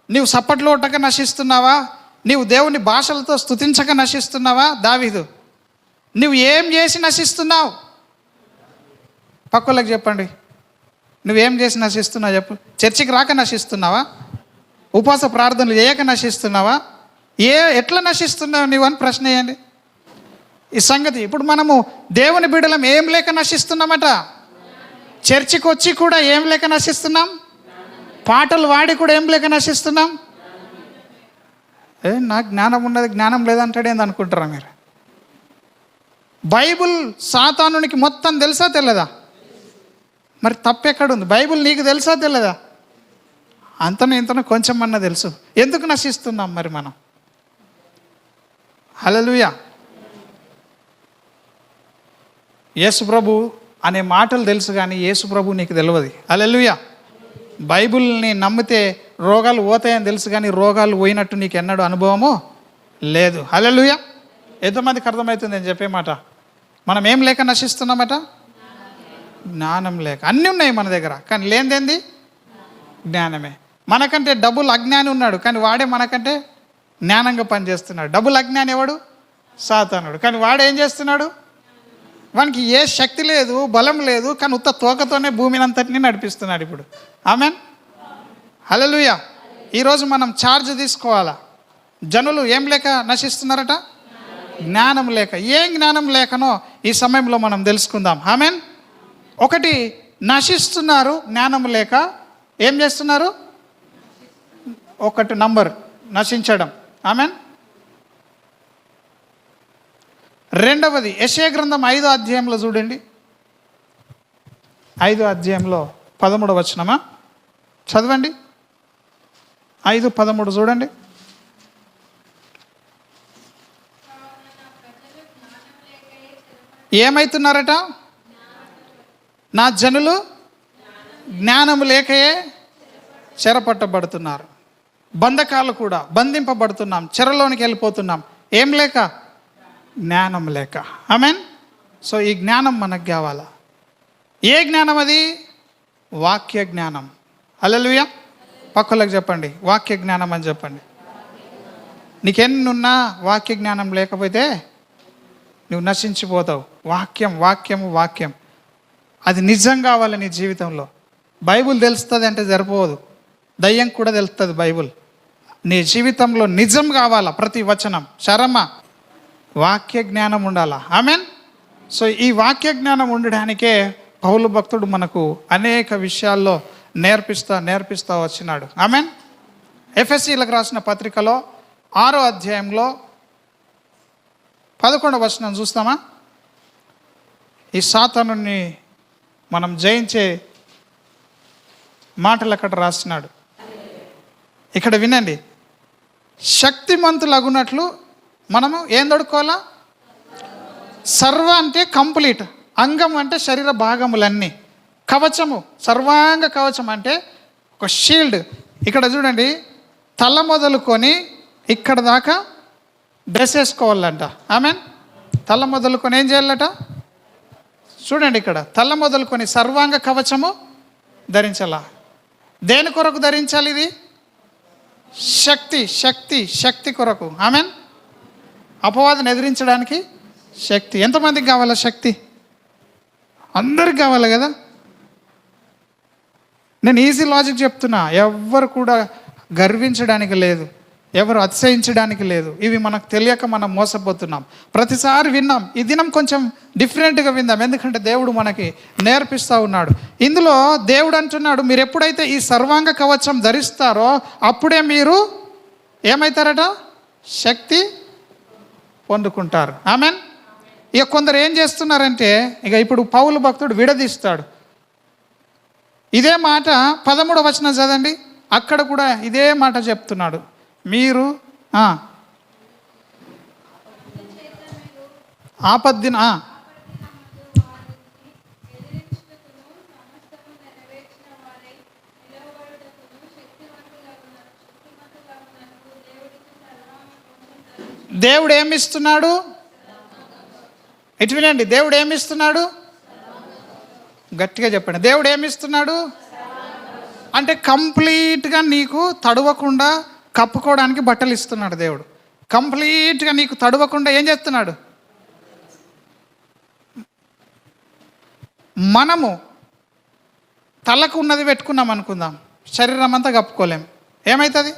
నీవు సప్పట్లో ఒట్టక నశిస్తున్నావా? నీవు దేవుని భాషలతో స్తుతించక నశిస్తున్నావా? దావీదు, నువ్వు ఏం చేసి నశిస్తున్నావు? పక్కలకు చెప్పండి. నువ్వేం చేసి నశిస్తున్నావు చెప్పు. చర్చికి రాక నశిస్తున్నావా? ఉపవాస ప్రార్థనలు చేయక నశిస్తున్నావా? ఎట్లా నశిస్తున్నావు నువ్వు అని ప్రశ్న వేయండి. ఈ సంగతి ఇప్పుడు మనము దేవుని బిడ్డలం ఏం లేక నశిస్తున్నామట. చర్చికి వచ్చి కూడా ఏం లేక నశిస్తున్నాం. పాటలు వాడి కూడా ఏం లేక నశిస్తున్నాం. నాకు జ్ఞానం ఉన్నది, జ్ఞానం లేదంటాడు ఏంది అనుకుంటారా మీరు? బైబుల్ సాతానునికి మొత్తం తెలుసా తెలియదా? మరి తప్పు ఎక్కడుంది? బైబిల్ నీకు తెలుసా తెలియదా? అంతనో ఇంతనో కొంచెం అన్న తెలుసు. ఎందుకు నశిస్తున్నాం మరి మనం? హల్లెలూయా. యేసుప్రభు అనే మాటలు తెలుసు కానీ యేసుప్రభు నీకు తెలియదు. హల్లెలూయా. బైబిల్ని నమ్మితే రోగాలు పోతాయని తెలుసు కానీ రోగాలు పోయినట్టు నీకు ఎన్నడూ అనుభవమో లేదు. హల్లెలూయా. ఎంతమందికి అర్థమవుతుంది నేను చెప్పే మాట? మనం ఏం లేక నశిస్తున్నామట? జ్ఞానం లేక. అన్నీ ఉన్నాయి మన దగ్గర, కానీ లేనిదేంది? జ్ఞానమే. మనకంటే డబుల్ అజ్ఞాని ఉన్నాడు, కానీ వాడే మనకంటే జ్ఞానంగా పనిచేస్తున్నాడు. డబుల్ అజ్ఞాని ఎవడు? సాతానుడు. కానీ వాడు ఏం చేస్తున్నాడు? వానికి ఏ శక్తి లేదు, బలం లేదు, కానీ ఉత్త తోకతోనే భూమిని అంతటినీ నడిపిస్తున్నాడు ఇప్పుడు. ఆమెన్. హల్లెలూయా. ఈరోజు మనం ఛార్జ్ తీసుకోవాలా. జనులు ఏం లేక నశిస్తున్నారట? జ్ఞానం లేక. ఏం జ్ఞానం లేకనో ఈ సమయంలో మనం తెలుసుకుందాం. ఆమెన్. ఒకటి, నశిస్తున్నారు జ్ఞానం లేక. ఏం చేస్తున్నారు? ఒకటి నంబర్, నశించడం. ఆమెన్. రెండవది, యెషయా గ్రంథం 5వ అధ్యాయంలో చూడండి. 5వ అధ్యాయంలో 13వ వచనమా చదవండి. 5:13 చూడండి. ఏమైతున్నారట? నా జనులు జ్ఞానము లేకయే చెరపట్టబడుతున్నారు. బంధకాలు కూడా బంధింపబడుతున్నాం, చెరలోనికి వెళ్ళిపోతున్నాం. ఏం లేక? జ్ఞానం లేక. ఆమెన్. సో ఈ జ్ఞానం మనకు కావాలా. ఏ జ్ఞానం అది? వాక్య జ్ఞానం. హల్లెలూయా. పక్కలకు చెప్పండి, వాక్య జ్ఞానం అని చెప్పండి. నీకెన్నున్నా వాక్య జ్ఞానం లేకపోతే నువ్వు నశించిపోతావు. వాక్యం వాక్యము వాక్యం అది నిజం కావాలి నీ జీవితంలో. బైబుల్ తెలుస్తుంది అంటే సరిపోదు, దయ్యం కూడా తెలుస్తుంది బైబుల్. నీ జీవితంలో నిజం కావాలా, ప్రతి వచనం శరమ వాక్య జ్ఞానం ఉండాలా. ఆమెన్. సో ఈ వాక్య జ్ఞానం ఉండడానికే పౌలు భక్తుడు మనకు అనేక విషయాల్లో నేర్పిస్తా వచ్చినాడు. ఆమెన్. ఎఫెసీలకు రాసిన పత్రికలో 6వ అధ్యాయంలో 11వ వచనం చూస్తామా? ఈ సాతానుని మనం జయించే మాటలు అక్కడ రాస్తున్నాడు. ఇక్కడ వినండి. శక్తిమంతులగునట్లు మనము ఏం దొడుకోవాలా? సర్వ అంటే కంప్లీట్, అంగం అంటే శరీర భాగములన్నీ, కవచము సర్వాంగ కవచం అంటే ఒక షీల్డ్. ఇక్కడ చూడండి, తల మొదలుకొని ఇక్కడ దాకా డ్రెస్ వేసుకోవాలంట. ఆమెన్. తల మొదలుకొని ఏం చేయాలట? చూడండి, ఇక్కడ తల మొదలుకొని సర్వాంగ కవచము ధరించాలా. దేని కొరకు ధరించాలి? ఇది శక్తి శక్తి శక్తి కొరకు. ఆమెన్. అపవాదిని ఎదిరించడానికి శక్తి. ఎంతమందికి కావాలా శక్తి? అందరికి కావాలి కదా. నేను ఈజీ లాజిక్ చెప్తున్నా. ఎవ్వరు కూడా గర్వించడానికి లేదు, ఎవరు అతిశయించడానికి లేదు. ఇవి మనకు తెలియక మనం మోసపోతున్నాం. ప్రతిసారి విన్నాం, ఈ దినం కొంచెం డిఫరెంట్గా విందాం, ఎందుకంటే దేవుడు మనకి నేర్పిస్తూ ఉన్నాడు. ఇందులో దేవుడు అంటున్నాడు, మీరు ఎప్పుడైతే ఈ సర్వాంగ కవచం ధరిస్తారో అప్పుడే మీరు ఏమవుతారట? శక్తి పొందుకుంటారు. ఆమెన్. ఇక కొందరు ఏం చేస్తున్నారంటే, ఇక ఇప్పుడు పౌలు భక్తుడు విడదీస్తాడు. ఇదే మాట 13వ వచనం చదండి. అక్కడ కూడా ఇదే మాట చెప్తున్నాడు. మీరు ఆపద్దిన దేవుడు ఏమిస్తున్నాడు? ఇటు వినండి, దేవుడు ఏమిస్తున్నాడు? గట్టిగా చెప్పండి. దేవుడు ఏమిస్తున్నాడు అంటే కంప్లీట్గా నీకు తడవకుండా కప్పుకోవడానికి బట్టలు ఇస్తున్నాడు దేవుడు. కంప్లీట్గా నీకు తడవకుండా ఏం చేస్తున్నాడు? మనము తలకు ఉన్నది పెట్టుకున్నాం అనుకుందాం, శరీరం అంతా కప్పుకోలేం. ఏమవుతుంది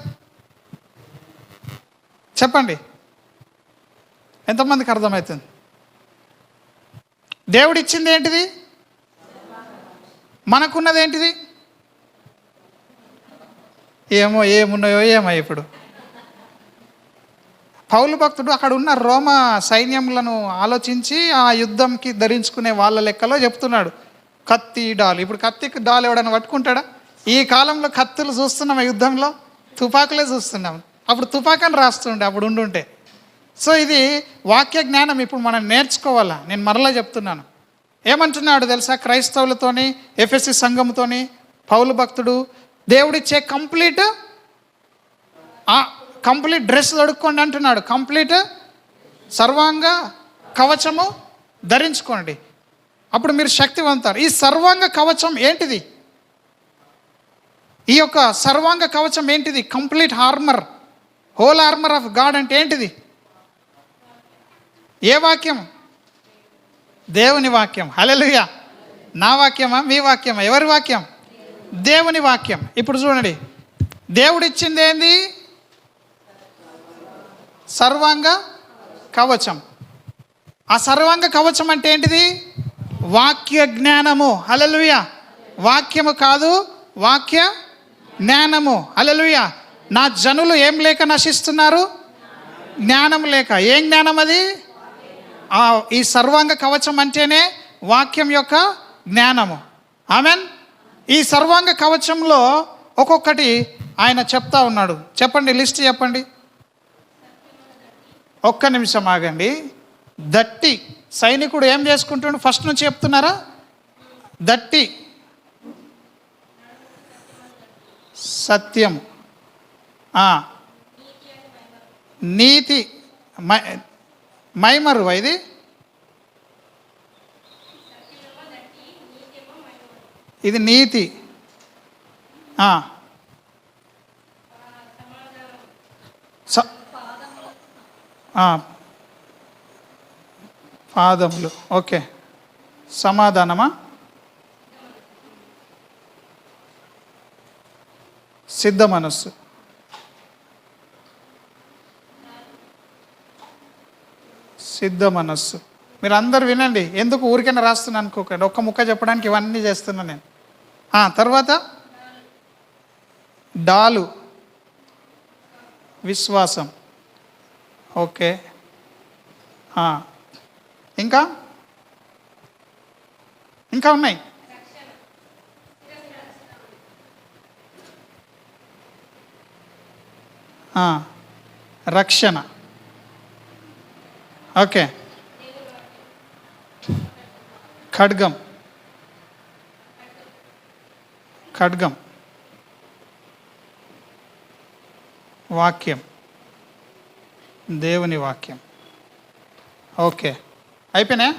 చెప్పండి? ఎంతమందికి అర్థమవుతుంది? దేవుడు ఇచ్చింది ఏంటిది? మనకున్నది ఏంటిది? ఏమున్నాయో ఏమో. ఇప్పుడు పౌలు భక్తుడు అక్కడ ఉన్న రోమా సైన్యములను ఆలోచించి ఆ యుద్ధంకి ధరించుకునే వాళ్ళ లెక్కలో చెప్తున్నాడు. కత్తి డాలు. ఇప్పుడు కత్తికి డాలు ఎవడన్నా పట్టుకుంటాడా? ఈ కాలంలో కత్తులు చూస్తున్నాం, యుద్ధంలో తుపాకులే చూస్తున్నాం. అప్పుడు తుపాకని రాస్తుండే అప్పుడు ఉండుంటే. సో ఇది వాక్య జ్ఞానం ఇప్పుడు మనం నేర్చుకోవాలా. నేను మరలా చెప్తున్నాను. ఏమంటున్నాడు తెలుసా? క్రైస్తవులతోని, ఎఫెసీ సంఘంతోని పౌలు భక్తుడు దేవుడిచ్చే కంప్లీట్ డ్రెస్ తొడుక్కోండి అంటున్నాడు. కంప్లీట్ సర్వాంగ కవచము ధరించుకోండి, అప్పుడు మీరు శక్తివంతారు. ఈ సర్వాంగ కవచం ఏంటిది? ఈ యొక్క సర్వాంగ కవచం ఏంటిది? Complete armour, whole armour of God అంటే ఏంటిది? ఏ వాక్యం? దేవుని వాక్యం. హల్లెలూయా. నా వాక్యమా మీ వాక్యమా? ఎవరి వాక్యం? దేవుని వాక్యం. ఇప్పుడు చూడండి, దేవుడిచ్చింది ఏంది? సర్వాంగ కవచం. ఆ సర్వాంగ కవచం అంటే ఏంటిది? వాక్య జ్ఞానము. హల్లెలూయా. వాక్యము కాదు, వాక్య జ్ఞానము. హల్లెలూయా. నా జనులు ఏం లేక నశిస్తున్నారు? జ్ఞానం లేక. ఏం జ్ఞానం అది? ఈ సర్వాంగ కవచం అంటేనే వాక్యం యొక్క జ్ఞానము. ఆమెన్. ఈ సర్వాంగ కవచంలో ఒక్కొక్కటి ఆయన చెప్తా ఉన్నాడు. చెప్పండి, లిస్ట్ చెప్పండి. ఒక్క నిమిషం ఆగండి. దట్టి సైనికుడు ఏం చేసుకుంటాడు? ఫస్ట్ నుంచి చెప్తున్నారా? దట్టి సత్యం, నీతి, మైమరు. ఇది ఇది నీతి, పాదములు. ఓకే. సమాధానమా? సిద్ధ మనస్సు. సిద్ధ మనస్సు. మీరు అందరు వినండి, ఎందుకు ఊరికైనా రాస్తున్నాను అనుకోకండి. ఒక్క ముక్క చెప్పడానికి ఇవన్నీ చేస్తున్నా నేను. తర్వాత డాలు, విశ్వాసం. ఓకే. ఇంకా ఇంకా ఉన్నాయి. రక్షణ. ఓకే. ఖడ్గం, ఖడ్గం, వాక్యం, దేవుని వాక్యం. ఓకే, అయిపోయినాయా?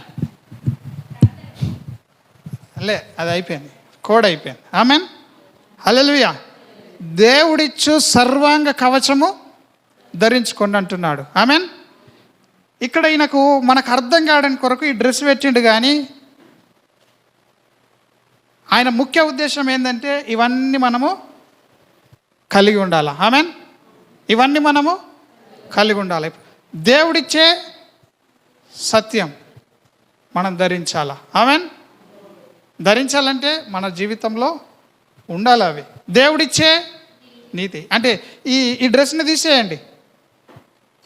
అది అయిపోయింది, కోడ్ అయిపోయింది. ఆమెన్. హల్లెలూయా. దేవుడిచ్చు సర్వాంగ కవచము ధరించుకోండి అంటున్నాడు. ఆమెన్. ఇక్కడ ఈయనకు మనకు అర్థం కావడానికి కొరకు ఈ డ్రెస్ పెట్టిండు, కానీ ఆయన ముఖ్య ఉద్దేశం ఏంటంటే ఇవన్నీ మనము కలిగి ఉండాలి. ఆమెన్. ఇవన్నీ మనము కలిగి ఉండాలి. దేవుడిచ్చే సత్యం మనం ధరించాలా. ఆమెన్. ధరించాలంటే మన జీవితంలో ఉండాలి అవి. దేవుడిచ్చే నీతి అంటే ఈ డ్రెస్ని తీసేయండి,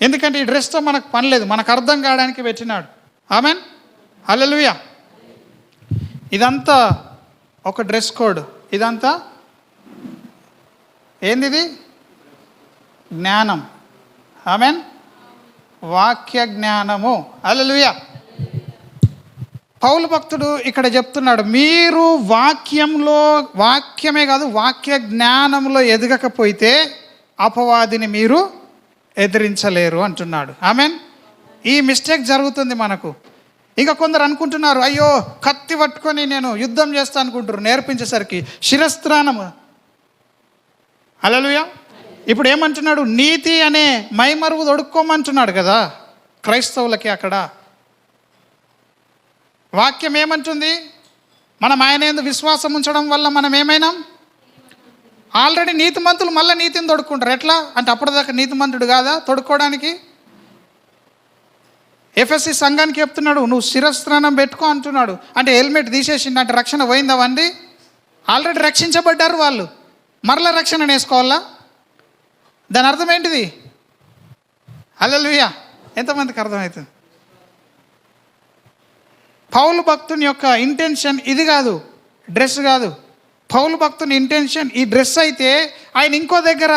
ఎందుకంటే ఈ డ్రెస్తో మనకు పని లేదు, మనకు అర్థం కావడానికి పెట్టినాడు. ఆమెన్. హల్లెలూయా. ఇదంతా ఒక డ్రెస్ కోడ్. ఇదంతా ఏంది? ఇది జ్ఞానం. ఆమెన్. వాక్య జ్ఞానము. హల్లెలూయా. పౌలు భక్తుడు ఇక్కడ చెప్తున్నాడు, మీరు వాక్యమే కాదు వాక్య జ్ఞానంలో ఎదగకపోతే అపవాదిని మీరు ఎదిరించలేరు అంటున్నాడు. ఆమెన్. ఈ మిస్టేక్ జరుగుతుంది మనకు. ఇంకా కొందరు అనుకుంటున్నారు, అయ్యో కత్తి పట్టుకొని నేను యుద్ధం చేస్తా అనుకుంటారు. నేర్పించేసరికి శిరస్త్రాణము. హల్లెలూయా. ఇప్పుడు ఏమంటున్నాడు? నీతి అనే మైమరువు తొడుక్కోమంటున్నాడు కదా క్రైస్తవులకి. అక్కడ వాక్యం ఏమంటుంది? మనం ఆయన యందు విశ్వాసం ఉంచడం వల్ల మనం ఏమైనాం? ఆల్రెడీ నీతిమంతులు మళ్ళీ నీతిని తొడుక్కుంటారు. ఎట్లా అంటే అప్పటిదాకా నీతిమంతుడు కాదా తొడుక్కోవడానికి? ఎఫ్ఎస్సి సంఘానికి చెప్తున్నాడు, నువ్వు శిరస్త్రాణం పెట్టుకో అంటున్నాడు. అంటే హెల్మెట్ తీసేసిండు అంటే రక్షణ పోయిందవండి. ఆల్రెడీ రక్షించబడ్డారు వాళ్ళు, మరలా రక్షణ వేసుకోవాలా? దాని అర్థం ఏంటిది? హల్లెలూయా. ఎంతమందికి అర్థమవుతుంది? పౌలు భక్తుని యొక్క ఇంటెన్షన్ ఇది కాదు. డ్రెస్ కాదు. పౌలు భక్తుని ఇంటెన్షన్ ఈ డ్రెస్ అయితే, ఆయన ఇంకో దగ్గర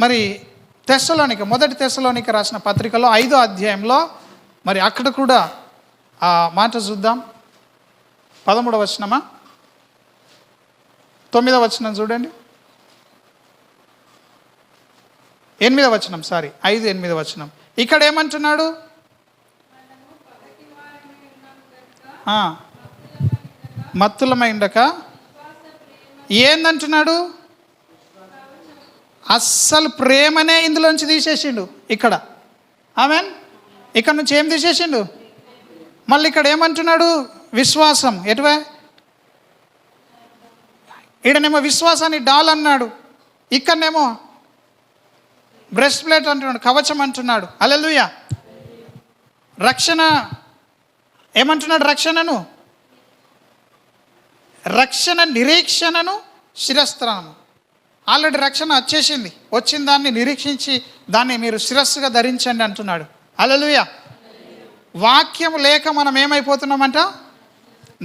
మరి మొదటి తెస్సలోనిక రాసిన పత్రికలో 5వ అధ్యాయంలో మరి అక్కడ కూడా ఆ మాట చూద్దాం. 13వ వచనమా 9వ వచనం చూడండి. 8వ వచనం, 5:8 వచనం. ఇక్కడ ఏమంటున్నాడు? మత్తులమై ఉండక ఏందంటున్నాడు? అస్సలు ప్రేమనే ఇందులోంచి తీసేసిండు ఇక్కడ. ఆమెన్. ఇక్కడ నుంచి ఏం తీసేసిండు? మళ్ళీ ఇక్కడ ఏమంటున్నాడు? విశ్వాసం. ఎటువే ఈడనేమో విశ్వాసాన్ని డాల్ అన్నాడు, ఇక్కడనేమో బ్రెస్ట్ ప్లేట్ అంటున్నాడు, కవచం అంటున్నాడు. హల్లెలూయా. రక్షణ ఏమంటున్నాడు? రక్షణ నిరీక్షణను శిరస్త్రానము. ఆల్రెడీ రక్షణ వచ్చేసింది, వచ్చిన దాన్ని నిరీక్షించి దాన్ని మీరు శిరస్సుగా ధరించండి అంటున్నాడు. హల్లెలూయా. వాక్యం లేక మనం ఏమైపోతున్నామంట?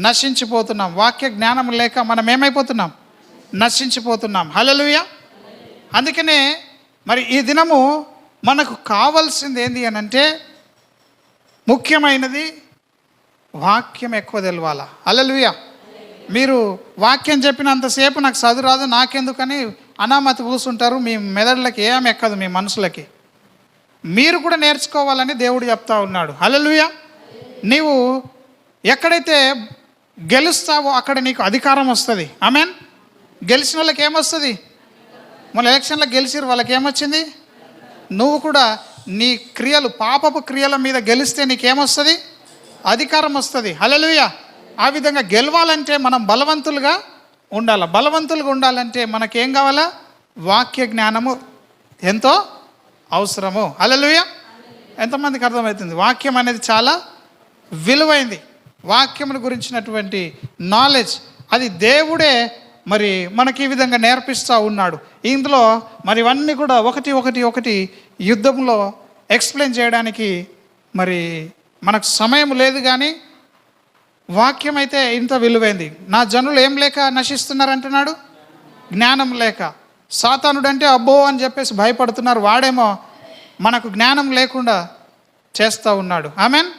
నశించిపోతున్నాం. వాక్య జ్ఞానం లేక మనం ఏమైపోతున్నాం? నశించిపోతున్నాం. హల్లెలూయా. అందుకనే మరి ఈ దినము మనకు కావాల్సింది ఏంది అని అంటే, ముఖ్యమైనది వాక్యం ఎక్కువ తెలవాలా. హల్లెలూయా. మీరు వాక్యం చెప్పినంతసేపు నాకు చదువు రాదు, నాకెందుకని అనామతి కూర్చుంటారు. మీ మెదడులకి ఏం ఎక్కదు, మీ మనసులకి. మీరు కూడా నేర్చుకోవాలని దేవుడు చెప్తా ఉన్నాడు. హల్లెలూయా. నీవు ఎక్కడైతే గెలుస్తావో అక్కడ నీకు అధికారం వస్తుంది. ఆమెన్. గెలిచిన వాళ్ళకి ఏమొస్తుంది? మన ఎలక్షన్లో గెలిచిరు, వాళ్ళకి ఏమొచ్చింది? నువ్వు కూడా నీ క్రియలు, పాపపు క్రియల మీద గెలిస్తే నీకేమొస్తుంది? అధికారం వస్తుంది. హల్లెలూయా. ఆ విధంగా గెలవాలంటే మనం బలవంతులుగా ఉండాలి. బలవంతులుగా ఉండాలంటే మనకేం కావాలా? వాక్య జ్ఞానము ఎంతో అవసరము. హల్లెలూయా. ఎంతమందికి అర్థమవుతుంది? వాక్యం అనేది చాలా విలువైంది. వాక్యమును గురించినటువంటి నాలెడ్జ్ అది దేవుడే మరి మనకి ఈ విధంగా నేర్పిస్తూ ఉన్నాడు. ఇందులో మరి ఇవన్నీ కూడా ఒకటి యుద్ధంలో ఎక్స్ప్లెయిన్ చేయడానికి మరి మనకు సమయం లేదు. కానీ వాక్యం అయితే ఇంత విలువైంది. నా జనులు ఏం లేక నశిస్తున్నారంటున్నాడు? జ్ఞానం లేక. సాతానుడు అంటే అబ్బో అని చెప్పేసి భయపడుతున్నారు. వాడేమో మనకు జ్ఞానం లేకుండా చేస్తూ ఉన్నాడు. ఆమెన్.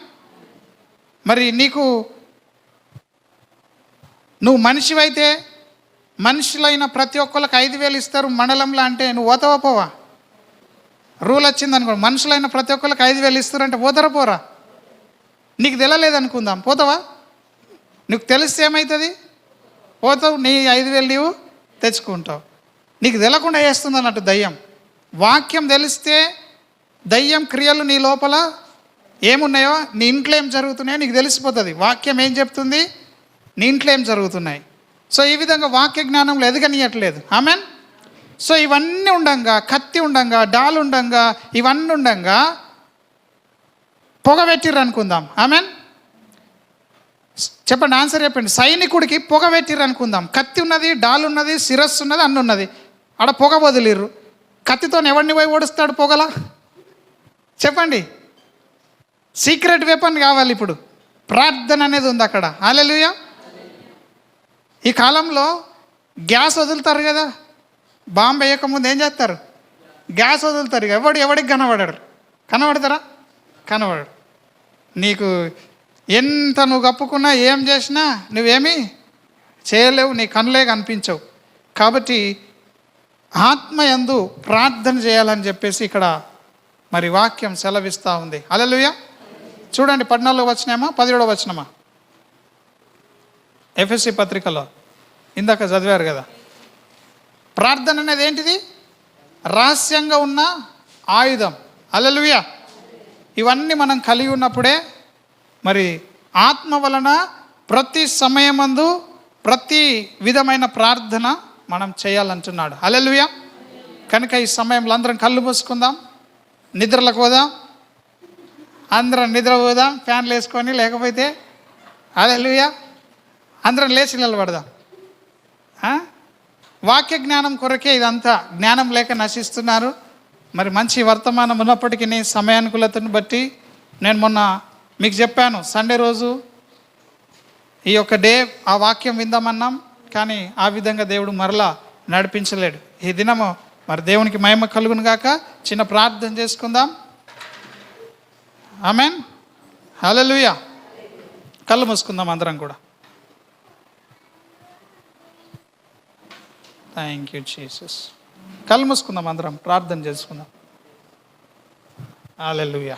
మరి నువ్వు మనిషివైతే మనుషులైన ప్రతి ఒక్కళ్ళకి 5,000 ఇస్తారు మండలంలో అంటే నువ్వు పోతావా? పోవా? రూల్ వచ్చిందనుకో, మనుషులైన ప్రతి ఒక్కళ్ళకి 5,000 ఇస్తారంటే పోతారా? పోరా? నీకు తెలియలేదనుకుందాం, పోతావా? నీకు తెలిస్తే ఏమవుతుంది? పోతావు, నీ 5,000 నీవు తెచ్చుకుంటావు. నీకు తెలకుండా చేస్తుంది అన్నట్టు దయ్యం. వాక్యం తెలిస్తే దయ్యం క్రియలు నీ లోపల ఏమున్నాయో, నీ ఇంట్లో ఏం జరుగుతున్నాయో నీకు తెలిసిపోతుంది. వాక్యం ఏం చెప్తుంది? నీ ఇంట్లో ఏం జరుగుతున్నాయి. సో ఈ విధంగా వాక్య జ్ఞానంలో ఎదగనీయట్లేదు. ఆమెన్. సో ఇవన్నీ ఉండంగా, కత్తి ఉండంగా, డాల్ ఉండంగా, ఇవన్నీ ఉండంగా పొగ పెట్టిర్రు అనుకుందాం. ఆమెన్. చెప్పండి, ఆన్సర్ చెప్పండి. సైనికుడికి పొగ పెట్టిర్రు అనుకుందాం. కత్తి ఉన్నది, డాల్ ఉన్నది, శిరస్సు ఉన్నది, అన్నీ ఉన్నది. ఆడ పొగ వదిలిర్రు. కత్తితో ఎవరిని పోయి ఓడిస్తాడు పొగలా? చెప్పండి. సీక్రెట్ వెపన్ కావాలి. ఇప్పుడు ప్రార్థన అనేది ఉంది అక్కడ. హల్లెలూయా. ఈ కాలంలో గ్యాస్ వదులుతారు కదా, బాంబు వేయకముందు ఏం చేస్తారు? గ్యాస్ వదులుతారు. ఎవడికి కనబడతారా? కనబడడు. నీకు ఎంత నువ్వు కప్పుకున్నా ఏం చేసినా నువ్వేమీ చేయలేవు, నీ కనులే కనిపించవు. కాబట్టి ఆత్మయందు ప్రార్థన చేయాలని చెప్పేసి ఇక్కడ మరి వాక్యం సెలవిస్తూ ఉంది. హల్లెలూయా. చూడండి, 14వ వచనమా 17వ వచనమా? ఎఫెసీ పత్రికలో ఇందాక చదివారు కదా. ప్రార్థన అనేది ఏంటిది? రహస్యంగా ఉన్న ఆయుధం. హల్లెలూయా. ఇవన్నీ మనం కలిగి ఉన్నప్పుడే మరి ఆత్మ వలన ప్రతి సమయమందు ప్రతి విధమైన ప్రార్థన మనం చేయాలంటున్నాడు. హల్లెలూయా. కనుక ఈ సమయంలో అందరం కళ్ళు మూసుకుందాం, నిద్రలకు పోదాం. అందరం నిద్ర పోదాం ఫ్యాన్లు వేసుకొని, లేకపోతే హల్లెలూయా అందరం లేచి నిలబడదాం. వాక్య జ్ఞానం కొరకే ఇదంతా. జ్ఞానం లేక నశిస్తున్నారు. మరి మంచి వర్తమానం ఉన్నప్పటికీ సమయానుకూలతను బట్టి నేను మొన్న మీకు చెప్పాను, సండే రోజు ఈ యొక్క డే ఆ వాక్యం విందామన్నాం, కానీ ఆ విధంగా దేవుడు మరలా నడిపించలేడు. ఈ దినము మరి దేవునికి మహిమ కలుగును గాక. చిన్న ప్రార్థన చేసుకుందాం. ఆమేన్, హల్లెలూయా. కళ్ళు మూసుకుందాం అందరం కూడా. Thank you Jesus. కళ్ళు మూసుకుందాం అందరం, ప్రార్థన చేసుకుందాం. హల్లెలూయా.